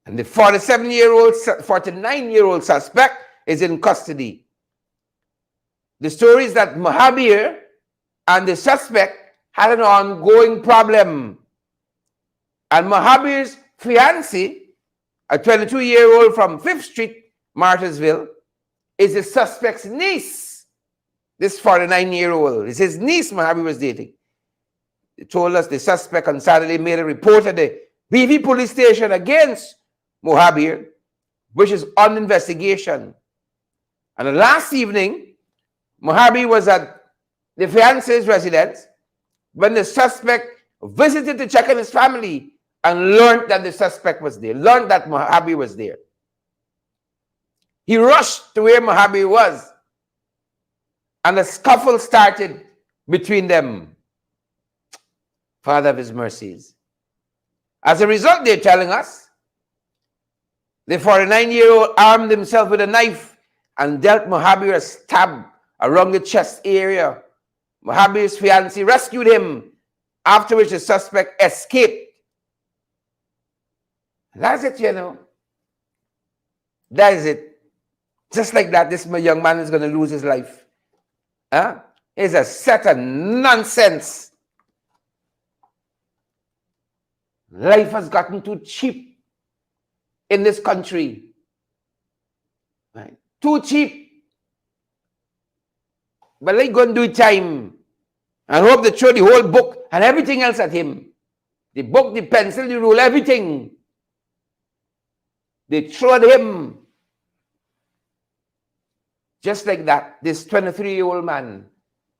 And the 49-year-old suspect is in custody. The story is that Mohabir and the suspect had an ongoing problem. And Mohabir's fiancée, a 22-year-old from 5th Street, Martyrsville, is the suspect's niece. This 49-year-old is his niece Mohabir was dating. They told us the suspect on Saturday made a report at the BV police station against Mohabir, which is on investigation. And last evening, Mohabir was at the fiance's residence when the suspect visited to check on his family and learned that the suspect was there, learned that Mohabir was there. He rushed to where Mohabir was, and a scuffle started between them. Father of his mercies. As a result, they're telling us, the 49-year-old armed himself with a knife and dealt Mohabir a stab around the chest area. Mohabir's fiancée rescued him, after which the suspect escaped. That's it, you know. That is it. Just like that, this young man is going to lose his life. Huh? It's a set of nonsense. Life has gotten too cheap in this country. Right? Too cheap. But they go and do time and hope they throw the whole book and everything else at him. The book, the pencil, the rule, everything. They throw at him. Just like that, this 23-year-old man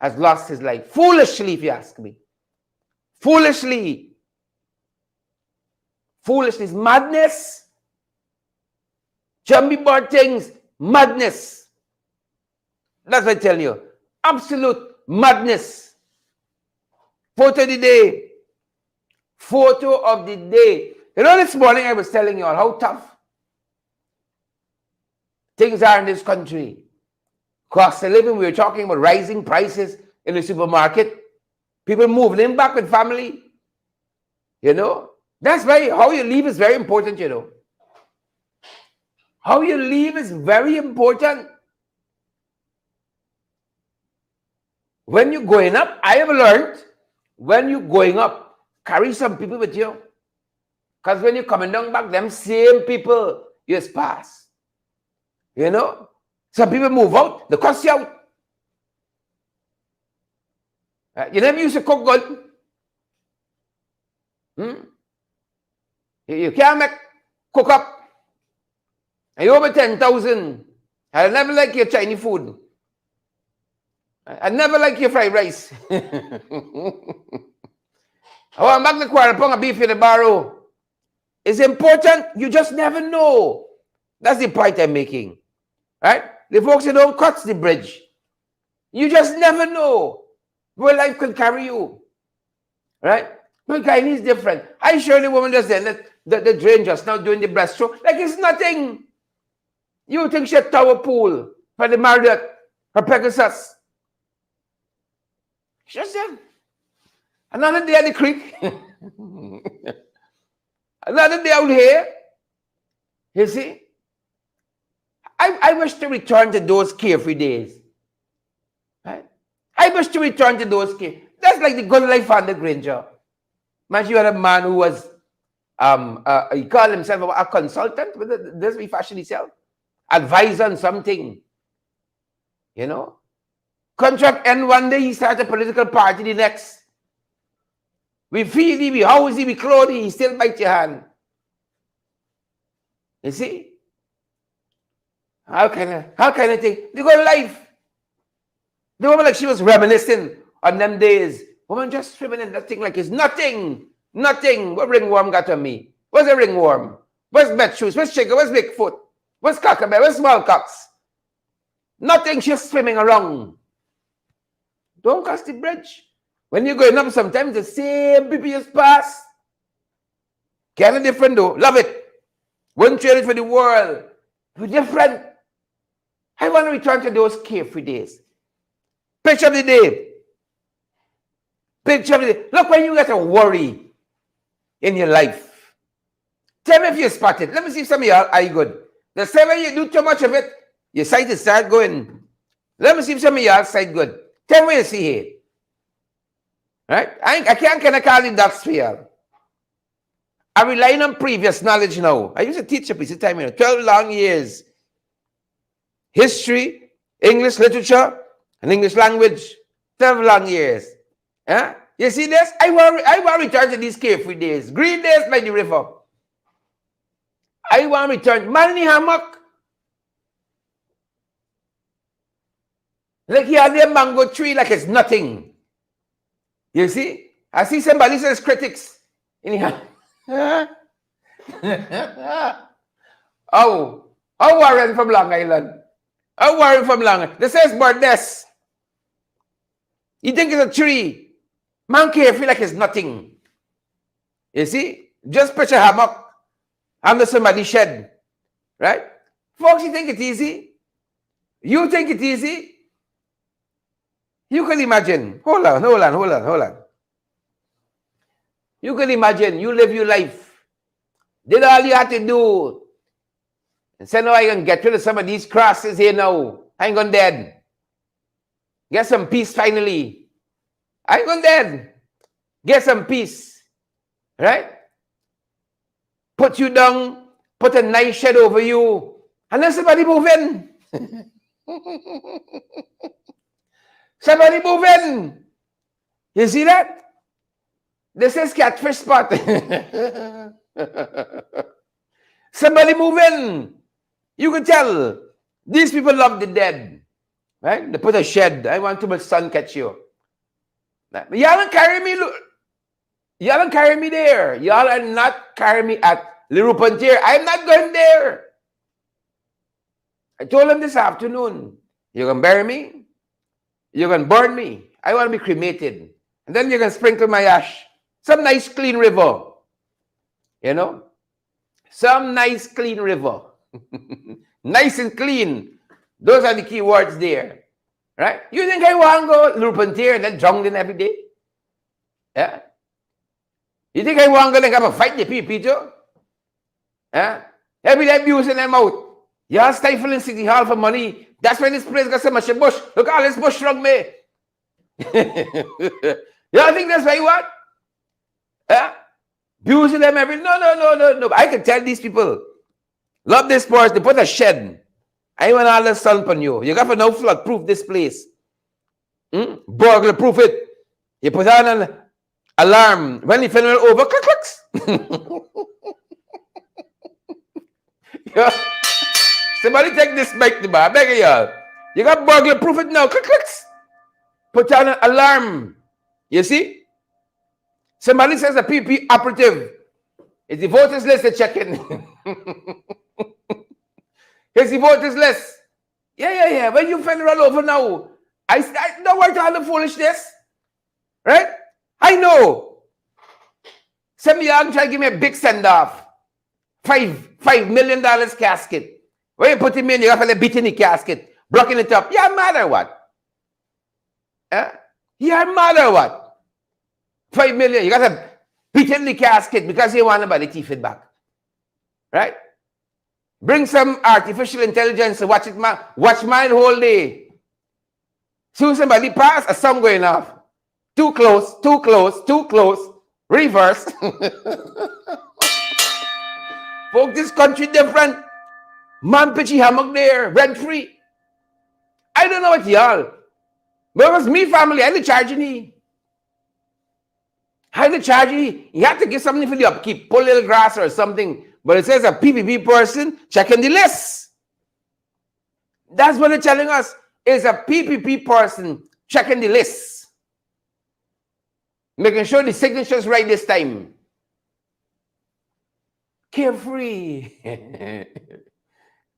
has lost his life. Foolishly, if you ask me. Foolishly. Foolishness, madness. Jumpy bird things, madness. That's what I tell you. Absolute madness. Photo of the day. Photo of the day. You know, this morning I was telling you all how tough things are in this country. Cost of living, we were talking about rising prices in the supermarket. People moving in back with family. You know, that's why how you live is very important, you know. How you live is very important. When you're going up, I have learned, when you're going up, carry some people with you. Because when you're coming down back, them same people you just pass. You know? Some people move out, they cost you out. You never used to cook good. You can't make cook up. And you over 10,000. I never like your Chinese food. I never like your fried rice. I want back the quarter pound of beef in the barrow. It's important. You just never know. That's the point I'm making. Right? The folks who don't cut the bridge. You just never know where life could carry you. Right? But Chinese is different. I sure the woman just said that the drain just now doing the breaststroke. Like it's nothing. You think she had tower pool for the Marriott, for Pegasus. Just then. Another day at the creek. Another day out here. You see? I wish to return to those carefree days. Right? I wish to return to those carefree. That's like the good life on the Granger. Imagine you had a man who was, he called himself a consultant. This we fashion himself. Advisor on something. You know? Contract end one day, he started a political party the next. We feed him, we house him, we clothe him, he still bite your hand. You see? How can I think? They go life. The woman like she was reminiscing on them days. Woman just swimming in that thing like it's nothing. Nothing. What ringworm got on me? What's a ringworm? What's bed shoes? What's chicken? What's Bigfoot? What's cockabell? What's small cocks? Nothing. She's swimming around. Don't cross the bridge. When you're going up, sometimes the same people just pass. Kind of different though. Love it. Wouldn't trade it for the world. We're different. I want to return to those carefree days. Picture of the day. Picture of the day. Look when you get a worry in your life. Tell me if you spot it. Let me see if some of y'all are good. The same way you do too much of it, your sight is start going. Let me see if some of y'all sight good. Tell me you see here. Right? I can't kind of call it that sphere. I'm relying on previous knowledge now. I used to teach a piece of time, 12 long years. History, English literature, and English language. 12 long years. Huh? You see this? I want to return to these carefree days. Green days by the river. I want to return. Man in the hammock. Like he had a mango tree like it's nothing. You see? I see somebody says critics in the hammock. Oh, Warren from Long Island. Oh, Warren from Long Island. This says bird-nest. You think it's a tree. Man can't feel like it's nothing. You see? Just picture hammock under somebody's shed. Right? Folks, you think it's easy? You think it's easy? You can imagine. Hold on. You can imagine, you live your life. Did all you had to do. And say, no, I can get rid of some of these crosses here now. I ain't gone dead. Get some peace finally. I ain't gone dead. Get some peace. Right? Put you down. Put a nice shed over you. And then somebody move in. Somebody move in. You see that? This is catfish spot. Somebody move in. You can tell. These people love the dead. Right? They put a shed. I want too much sun catch you. Y'all don't carry me. Y'all don't carry me there. Y'all are not carrying me at Lirupantier. I'm not going there. I told them this afternoon. You're going to bury me. You're going to burn me. I want to be cremated. And then you're going to sprinkle my ash. Some nice clean river. You know? Some nice clean river. Nice and clean. Those are the key words there. Right? You think I want to go Lirupantier and then drown in every day? Yeah? You think I want to go and have a fight the people, Peter? Yeah? Every day abusing them out. Y'all stifling City Hall for money. That's why this place got so much bush. Look all this bush shrunk me. Y'all think that's why you want? Yeah? Abusing them every... No. I can tell these people. Love this forest. They put a shed. I want all the sun on you. You got to no flood proof this place. Burglar proof it. You put on an alarm. When you finish over, clicks. Yeah. Somebody take this back to bar. I beg y'all. You got burglar proof it now. Clicks. Put on an alarm. You see? Somebody says a PP operative. It's the voters list they're checking. Here's the voters list. Yeah. When you finna run over now, I don't worry all the foolishness. Right? I know. Some of y'all try to give me a big send-off. $5 million casket. When you put him in, you have to beat in the casket, blocking it up. You're mad or what? You're mad or what? 5 million. You got to beat in the casket because you want nobody to feed back. Right? Bring some artificial intelligence to watch mine whole day. Soon somebody pass, a song going off. Too close. Reverse. Folks, this country different. Man pitchy hammock there, rent free. I don't know what y'all. But it was me family, I had to charge you. You have to give something for the upkeep, pull a little grass or something. But it says a PPP person checking the list. That's what they're telling us. Is a PPP person checking the list, making sure the signature's right this time. Carefree.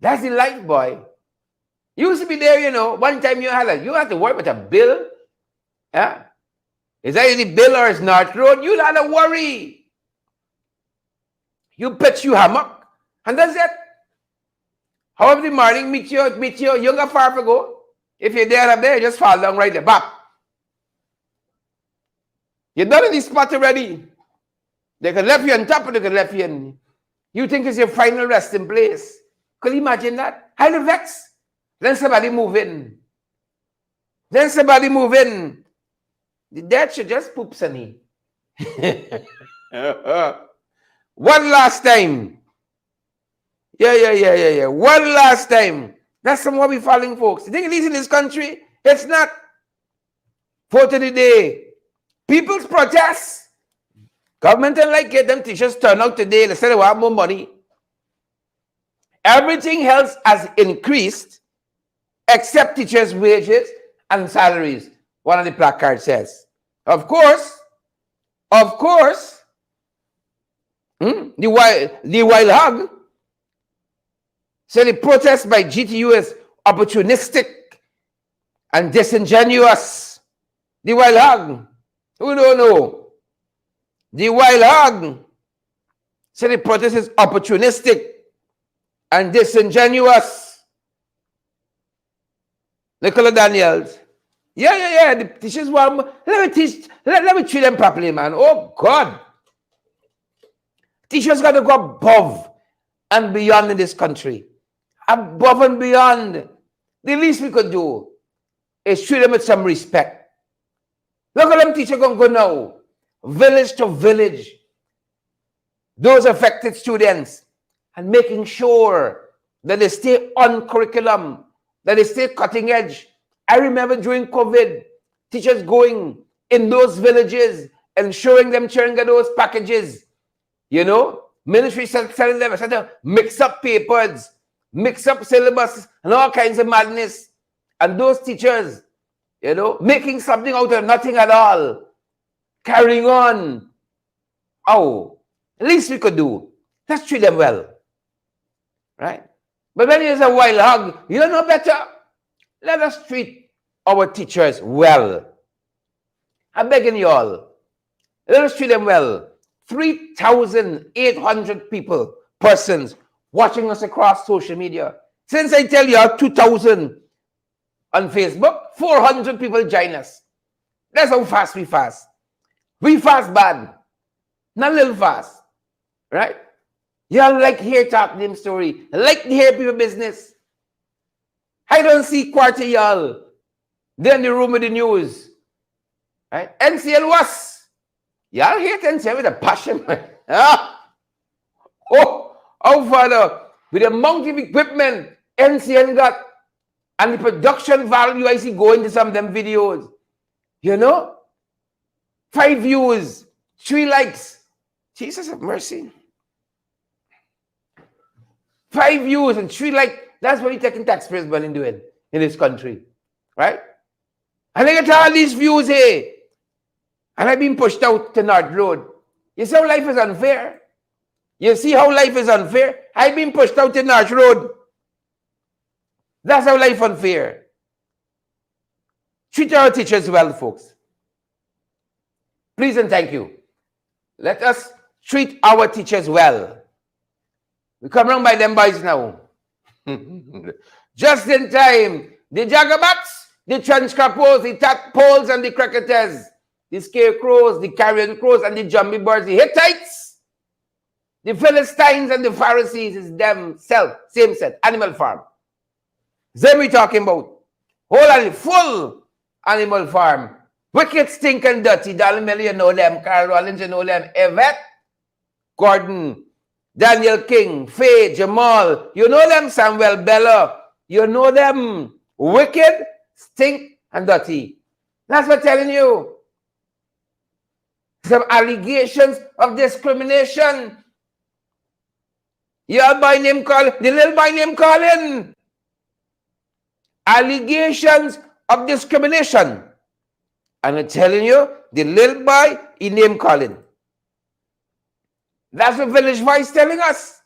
That's the life, boy. You used to be there, you know. One time you had to worry about a bill. Yeah. Is that the bill or is North Road? You had to worry. You pitch you hammock. And that's it. However, the morning meet you younger far to go. If you're there up there, just fall down right there. Back. You're done in the spot already. They can left you on top or they can left you in. You think it's your final resting place. Could you imagine that? How vex? Then somebody move in. Then somebody move in. The dead should just poop sunny. One last time. Yeah. One last time. That's some what we falling, folks. You think it is in this country? It's not. Vote of the day. People's protests. Government don't like it. Them teachers turn out today. They say they want more money. Everything else has increased except teachers' wages and salaries. One of the placards says. Of course, the wild hog said the protest by GTU is opportunistic and disingenuous. The wild hog, who don't know? The wild hog said the protest is opportunistic and disingenuous. Nicola Daniels. Yeah. The teachers want. Let me treat them properly, man. Oh God. Teachers got to go above and beyond in this country. Above and beyond. The least we could do is treat them with some respect. Look at them teachers going to go now. Village to village. Those affected students. And making sure that they stay on curriculum. That they stay cutting edge. I remember during COVID, teachers going in those villages and showing them sharing those packages. You know, ministry telling them to mix up papers, mix up syllabus, and all kinds of madness. And those teachers, you know, making something out of nothing at all. Carrying on. Oh, at least we could do. Let's treat them well. Right? But when there's a wild hog, you don't know better. Let us treat our teachers well. I'm begging you all. Let us treat them well. 3,800 persons watching us across social media. Since I tell you 2,000 on Facebook, 400 people join us. That's how fast we fast. We fast bad. Not a little fast. Right? Y'all like to hear talk them story. Like to hear people business. I don't see quarter y'all. They're in the room with the news. Right? NCL was. Y'all hate NCL with a passion. Oh, Father, with the amount of equipment NCL got and the production value I see going to some of them videos. You know? 5 views, 3 likes. Jesus have mercy. 5 views and 3 likes. That's what you're taking taxpayers' money doing in this country. Right? And I get all these views here. And I've been pushed out to North Road. You see how life is unfair? You see how life is unfair? I've been pushed out to North Road. That's how life unfair. Treat our teachers well, folks. Please and thank you. Let us treat our teachers well. We come around by them boys now. Just in time. The jagabats, the transcrapos, the tadpoles, and the cricketers, the scarecrows, the carrion crows, and the jumbie birds, the Hittites, the Philistines, and the Pharisees is themselves, same set, animal farm. Them we talking about. Whole and full animal farm. Wicked, stink, and dirty. Darling Melly, you know them. Carl Rollins, you know them. Yvette, Gordon, Daniel King, Faye, Jamal. You know them. Samuel Bella. You know them. Wicked, stink, and dirty. That's what I'm telling you. Some allegations of discrimination. Your boy name call, the little boy name calling. Allegations of discrimination. And I'm telling you, the little boy, he named Colin. That's what Village Voice telling us.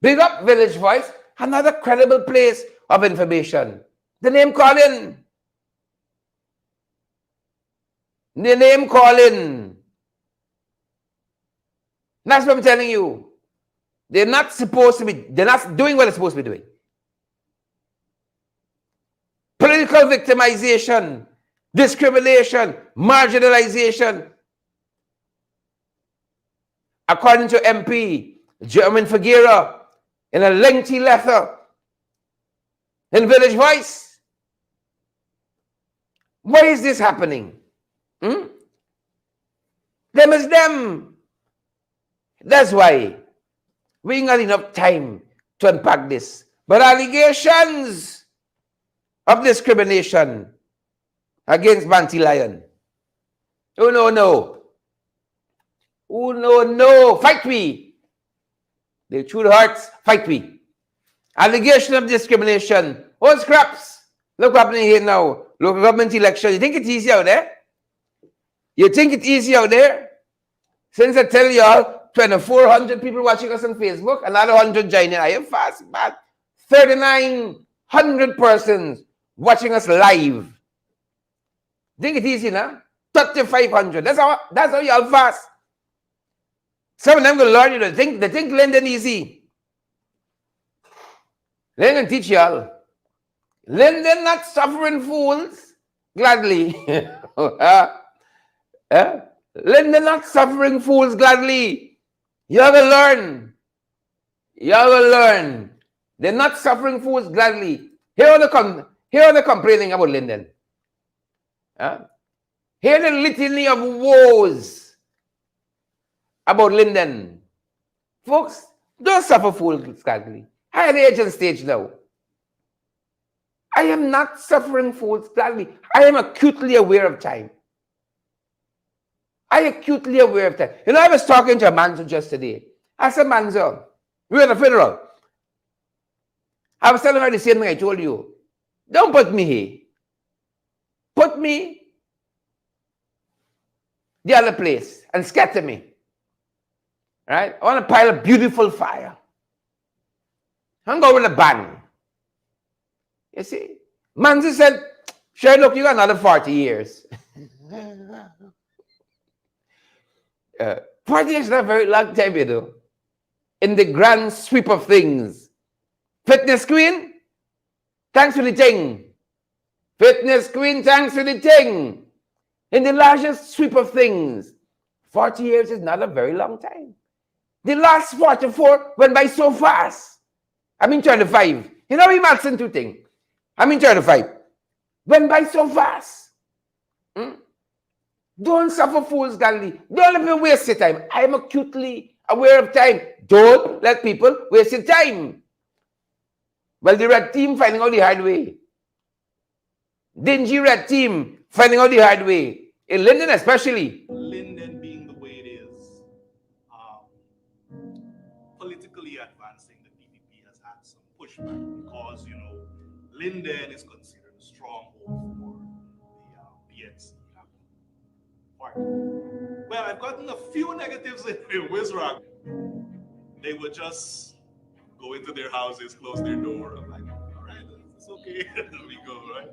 Big up Village Voice, another credible place of information. The name Colin. The name Colin. That's what I'm telling you. They're not doing what they're supposed to be doing. Political victimization, discrimination, marginalization. According to MP Jermaine Figuera, in a lengthy letter in Village Voice. Why is this happening? Them is them. That's why we ain't got enough time to unpack this. But allegations of discrimination against Banty Lion. Oh, no. Oh, no. Fight me. The true hearts, fight me. Allegation of discrimination. Oh, scraps. Look what's happening here now. Local government election. You think it's easy out there? You think it's easy out there? Since I tell y'all, 2,400 people watching us on Facebook, another 100 joining. I am fast, man. 3,900 persons watching us live. Think it's easy, now? 3,500. That's how y'all fast. Some of them going to learn, they think Linden easy. Linden teach y'all. Linden not suffering fools gladly. Linden not suffering fools gladly. Y'all going to learn. Y'all will learn. They're not suffering fools gladly. Here are they complaining about Linden. Hear the litany of woes about Linden. Folks, don't suffer fools gladly. I am at the age and stage now. I am not suffering fools gladly. I am acutely aware of time. I acutely aware of time. I was talking to a man just today. I said, Manzo, we were at a funeral. I was telling her the same thing I told you. Don't put me here. Put me the other place and scatter me. Right? I want to pile a beautiful fire. I'm going with a bang. You see? Manzi said, sure, look, you got another 40 years. 40 years is not a very long time, in the grand sweep of things. Fitness queen, thanks for the thing. Fitness queen, thanks for the thing. In the largest sweep of things, 40 years is not a very long time. The last 44 went by so fast. 35. We match into things. 35. Went by so fast. Don't suffer fools gladly. Don't let me waste your time. I am acutely aware of time. Don't let people waste your time. Well, the red team finding out the hard way. Dingy red team finding out the hard way. In Linden especially. Linden being the way it is, politically advancing the PPP has had some pushback because, Linden is considered a stronghold for the PNC party. Well, I've gotten a few negatives in Wizrock. They would just go into their houses, close their door. I'm like, all right, it's okay. We go, right?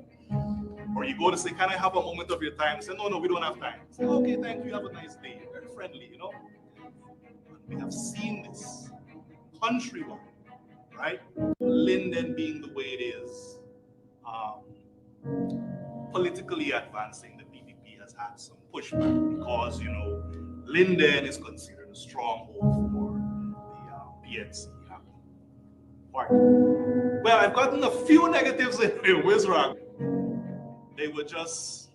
Or you go to say, can I have a moment of your time? Say, no, we don't have time. Say, okay, thank you, have a nice day. Very friendly, We have seen this countrywide, right? Linden being the way it is, politically advancing the PPP has had some pushback because, Linden is considered a stronghold for the PNC party. Well, I've gotten a few negatives in Wizrock. They would just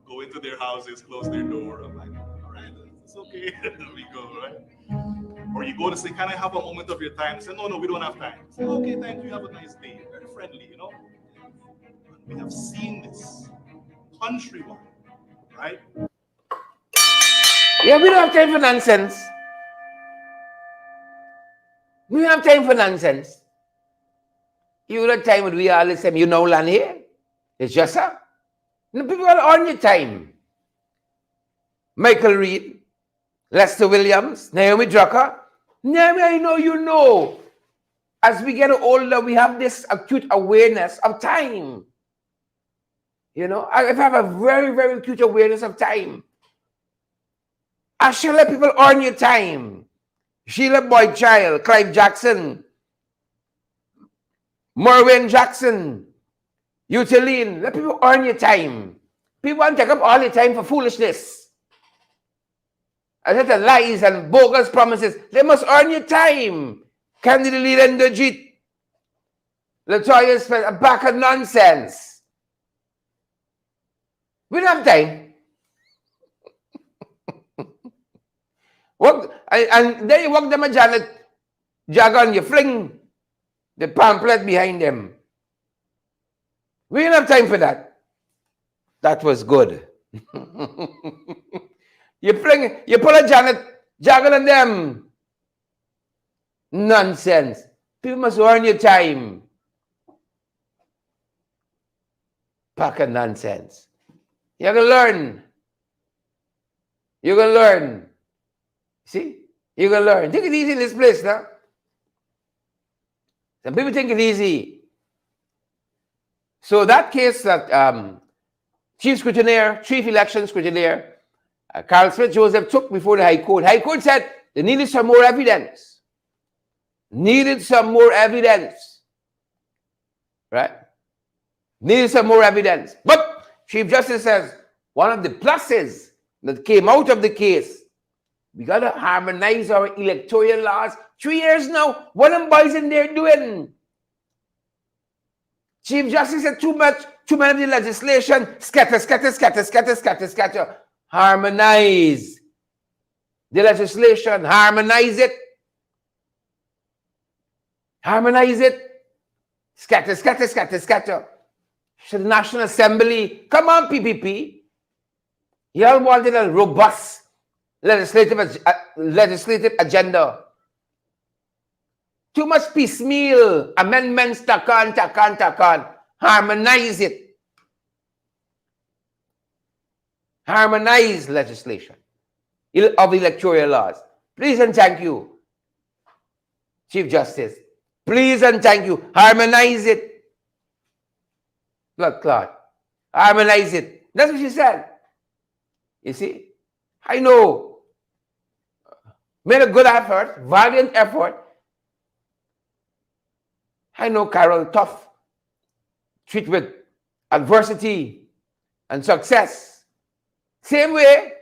go into their houses, close their door. I'm like, all right, it's okay. We go, right? Or you go to say, can I have a moment of your time? Say, no, we don't have time. Say, okay, thank you, have a nice day. Very friendly, We have seen this countrywide, right? Yeah, we don't have time for nonsense. We don't have time for nonsense. You got time with we all the same. You know land here. It's just her. No, people are on your time. Michael Reed, Lester Williams, Naomi Drucker. Naomi, I know you know. As we get older, we have this acute awareness of time. You know, I have a very, very acute awareness of time. I shall let people earn your time. Sheila Boyd Child, Clive Jackson, Merwin Jackson, Utiline. Let people earn your time. People want to take up all your time for foolishness. I said the lies and bogus promises. They must earn your time. Candidate Linden Dajit. Latoya spent a bag of nonsense. We don't have time. Work, and then you walk them a Janet Jagan, you fling the pamphlet behind them. We don't have time for that. That was good. You pull a Janet Jagan on them. Nonsense. People must earn your time. Pack of nonsense. You're going to learn. You're going to learn. See? You're going to learn. Take it easy in this place now. Some people take it easy. So that case that Chief Scrutineer, Chief Election Scrutineer, Carl Smith Joseph took before the High Court. High Court said they needed some more evidence. Needed some more evidence. Right? Needed some more evidence. But Chief Justice says one of the pluses that came out of the case, we got to harmonize our electoral laws. 3 years now, what them boys in there doing? Chief Justice said too many of the legislation, scatter. Harmonize the legislation, harmonize it. Harmonize it. Scatter. So the National Assembly, come on, PPP. Y'all wanted a robust legislative agenda. Too much piecemeal amendments, tack on. Harmonize it. Harmonize legislation of electoral laws. Please and thank you, Chief Justice. Please and thank you. Harmonize it. Blood clot. Harmonize it. That's what she said. You see? I know. Made a good effort, valiant effort. I know Carol tough. Treat with adversity and success. Same way.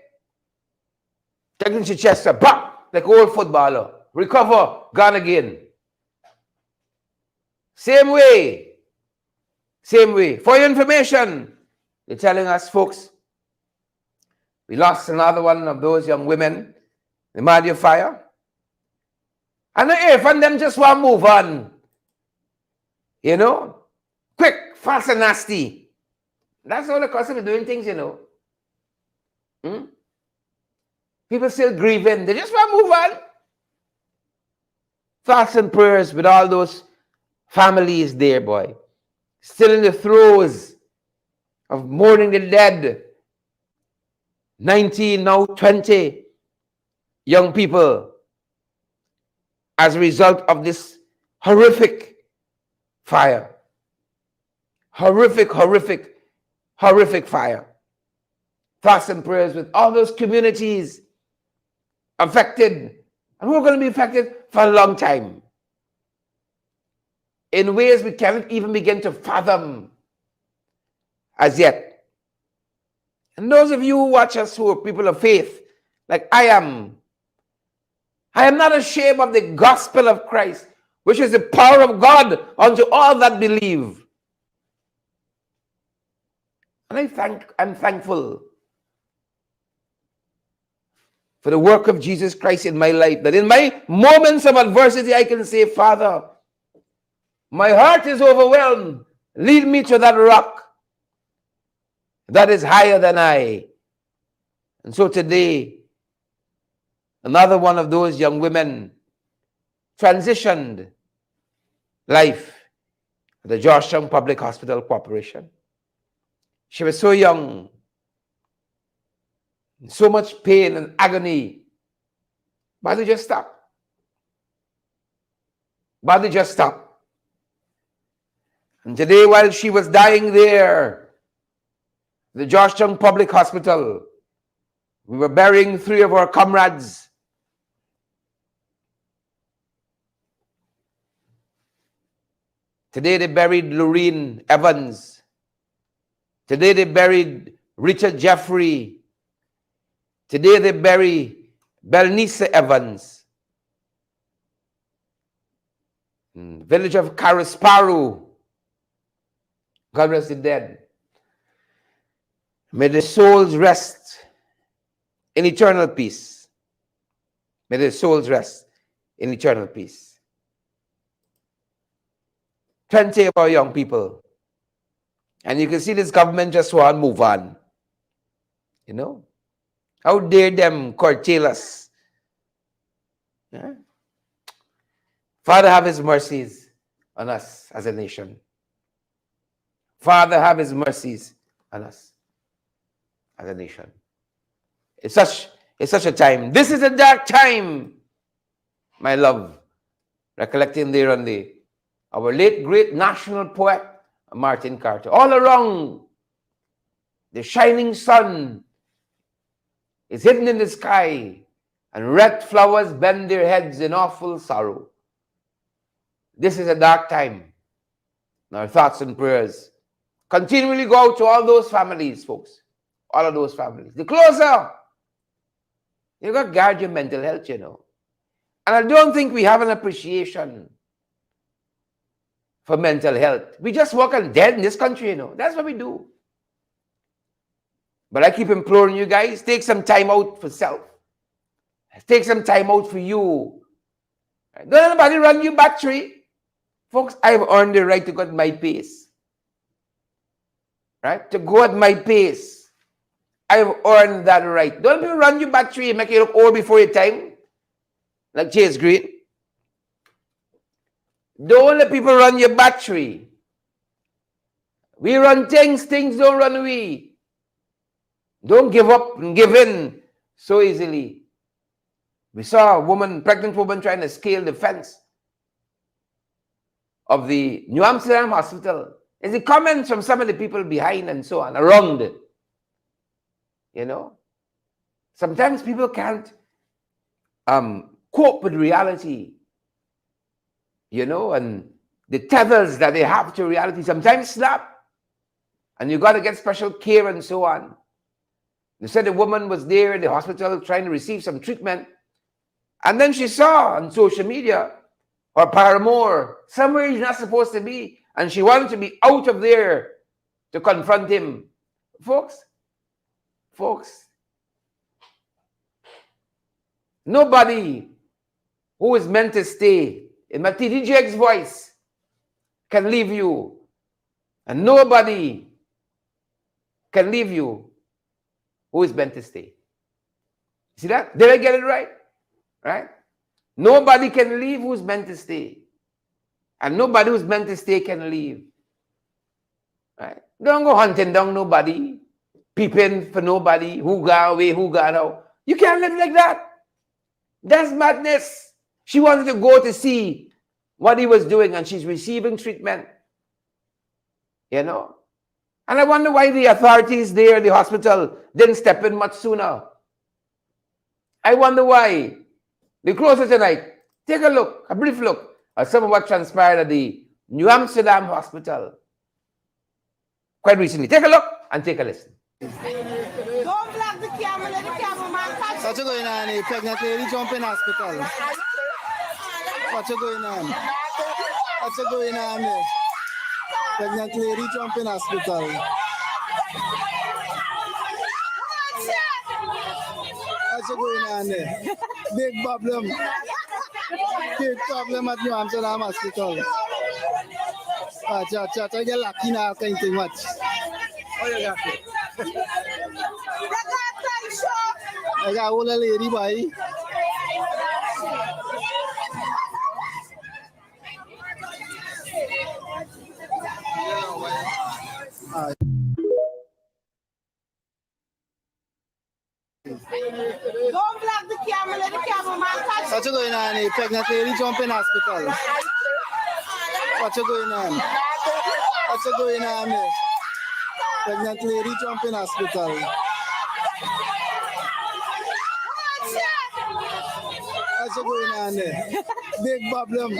Taking Chichester back like old footballer. Recover, gone again. Same way. For your information, they're telling us, folks, we lost another one of those young women, the Madia fire. And if and them just want to move on. You know? Quick, fast and nasty. That's all the custom of doing things, you know. People still grieving. They just want to move on. Thoughts and prayers with all those families there, boy. Still in the throes of mourning the dead. 19, now 20 young people as a result of this horrific fire. Horrific fire. Thoughts and prayers with all those communities affected, and who are going to be affected for a long time in ways we cannot even begin to fathom as yet. And those of you who watch us who are people of faith, like I am not ashamed of the gospel of Christ, which is the power of God unto all that believe. And I'm thankful for the work of Jesus Christ in my life, that in my moments of adversity, I can say, Father, my heart is overwhelmed. Lead me to that rock that is higher than I. And so today, another one of those young women transitioned life the Georgetown Public Hospital Corporation. She was so young, so much pain and agony. Body just stopped. Body just stopped. And today, while she was dying there, the Georgetown Public Hospital, we were burying 3 of our comrades. Today they buried Lorraine Evans. Today they buried Richard Jeffrey. Today they bury Belnice Evans. Village of Carasparu. God rest the dead. May their souls rest in eternal peace. May their souls rest in eternal peace. 20 of our young people. And you can see this government just want to move on. You know? How dare them curtail us? Yeah? Father, have his mercies on us as a nation. Father, have his mercies on us as a nation. It's such a time. This is a dark time, my love. Recollecting there on our late great national poet, Martin Carter. All around, the shining sun is hidden in the sky, and red flowers bend their heads in awful sorrow. This is a dark time. Our thoughts and prayers continually go out to all those families, folks. All of those families. The closer, you got to guard your mental health, you know. And I don't think we have an appreciation for mental health. We just walk on dead in this country, you know. That's what we do. But I keep imploring you guys, take some time out for self. Take some time out for you. Don't let anybody run your battery. Folks, I've earned the right to go at my pace. Right? To go at my pace. I've earned that right. Don't people run your battery and make you look old before your time. Like Chase Green. Don't let people run your battery. We run things don't run we. Don't give up and give in so easily. We saw a pregnant woman trying to scale the fence of the New Amsterdam hospital. There's the comments from some of the people behind and so on, around it. You know? Sometimes people can't cope with reality. You know, and the tethers that they have to reality sometimes snap. And you got to get special care and so on. They said the woman was there in the hospital trying to receive some treatment. And then she saw on social media her paramour somewhere he's not supposed to be. And she wanted to be out of there to confront him. Folks, nobody who is meant to stay, in my TDJ's voice, can leave you. And nobody can leave you who is meant to stay. See that? Did I get it right? Right? Nobody can leave who's meant to stay. And nobody who's meant to stay can leave. Right? Don't go hunting down nobody, peeping for nobody, who got away, who got out. You can't live like that. That's madness. She wanted to go to see what he was doing, and she's receiving treatment. You know? And I wonder why the authorities there, the hospital, didn't step in much sooner. I wonder why. The closer tonight, take a look, a brief look at some of what transpired at the New Amsterdam hospital quite recently. Take a look and take a listen. Don't block the camera, let the cameraman catch. What's going on here? Pregnant lady jumping hospital. What's going on? What's going on here? Pregnant lady jumping hospital. What's going on there? Big problem. Big problem at New Amsterdam hospital. I get lucky now, can't think much. Oh, you got it. I got all the lady boy. on here? Pregnant lady jump in hospital. What's going on? What's going on here? Pregnant lady jump in hospital. What's going on there? Big problem.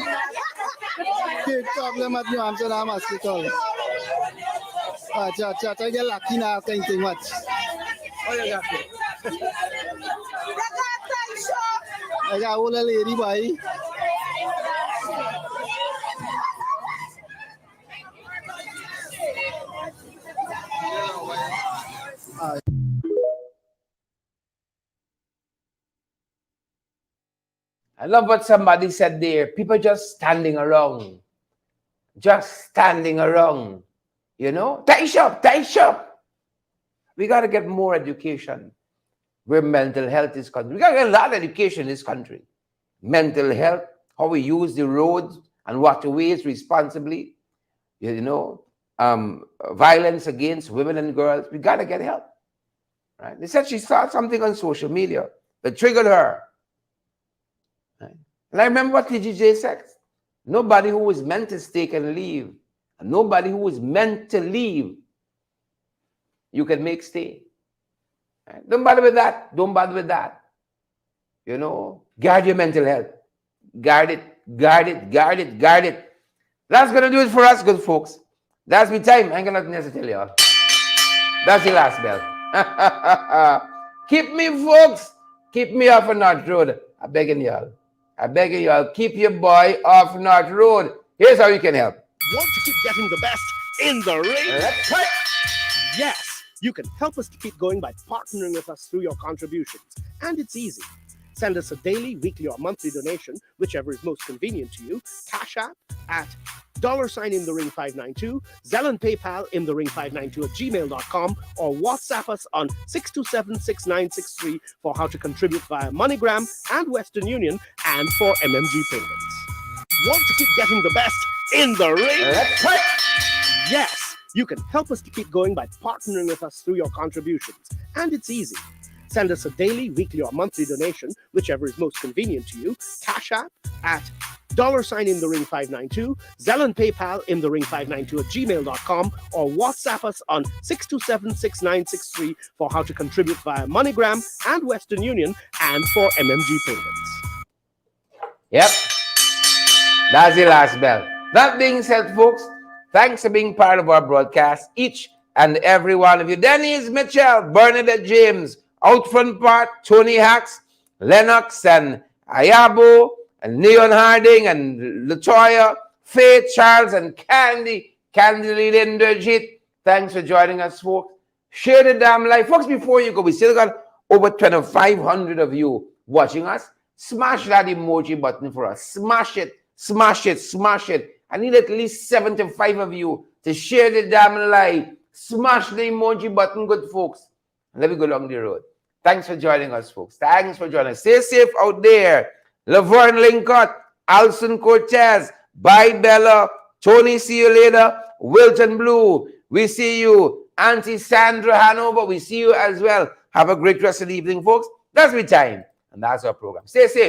Big problem at New Amsterdam Hospital. Chat, I get lucky now, can't think much. Oh, you got it. I got all a lady boy. I love what somebody said there. People just standing around. Just standing around. You know? Tie shop. We got to get more education where mental health is concerned. We got to get a lot of education in this country. Mental health, how we use the roads and waterways responsibly. You know? Violence against women and girls. We got to get help. Right? They said she saw something on social media that triggered her. Right? And I remember what TGJ said. Nobody who was meant to stay can leave. And nobody who was meant to leave, you can make stay. Right? Don't bother with that. Don't bother with that. You know, guard your mental health. Guard it, guard it, guard it, guard it. That's going to do it for us, good folks. That's my time. I ain't got nothing else to tell y'all. That's the last bell. Keep me, folks. Keep me off of North Road. I'm begging y'all. I'm begging y'all. Keep your boy off North Road. Here's how you can help. Want to keep getting the best in the ring? Let's try. Yes, you can help us to keep going by partnering with us through your contributions. And it's easy. Send us a daily, weekly, or monthly donation, whichever is most convenient to you. Cash App at $in-the-ring592, Zelle and PayPal in-the-ring592 at gmail.com, or WhatsApp us on 627-6963 for how to contribute via MoneyGram and Western Union and for MMG payments. Want to keep getting the best in the ring? Let's try. Yes, you can help us to keep going by partnering with us through your contributions. And it's easy. Send us a daily, weekly, or monthly donation, whichever is most convenient to you. Cash App at $in-the-ring592, Zelle and PayPal in-the-ring592 at gmail.com, or WhatsApp us on 627-6963 for how to contribute via MoneyGram and Western Union and for MMG payments. Yep. That's the last bell. That being said, folks, thanks for being part of our broadcast, each and every one of you. Denise Mitchell, Bernadette James, Out Front Part, Tony Hacks, Lennox and Ayabo, and Neon Harding, and Latoya, Faith, Charles, and Candy Linden. Thanks for joining us, folks. Share the damn life. Folks, before you go, we still got over 2,500 of you watching us. Smash that emoji button for us. Smash it, smash it, smash it. I need at least 75 of you to share the damn life. Smash the emoji button, good folks. Let me go along the road. Thanks for joining us, folks. Thanks for joining us. Stay safe out there. Laverne Lincott, Alson Cortez, Bye Bella, Tony, see you later. Wilton Blue, we see you. Auntie Sandra Hanover, we see you as well. Have a great rest of the evening, folks. That's my time. And that's our program. Stay safe.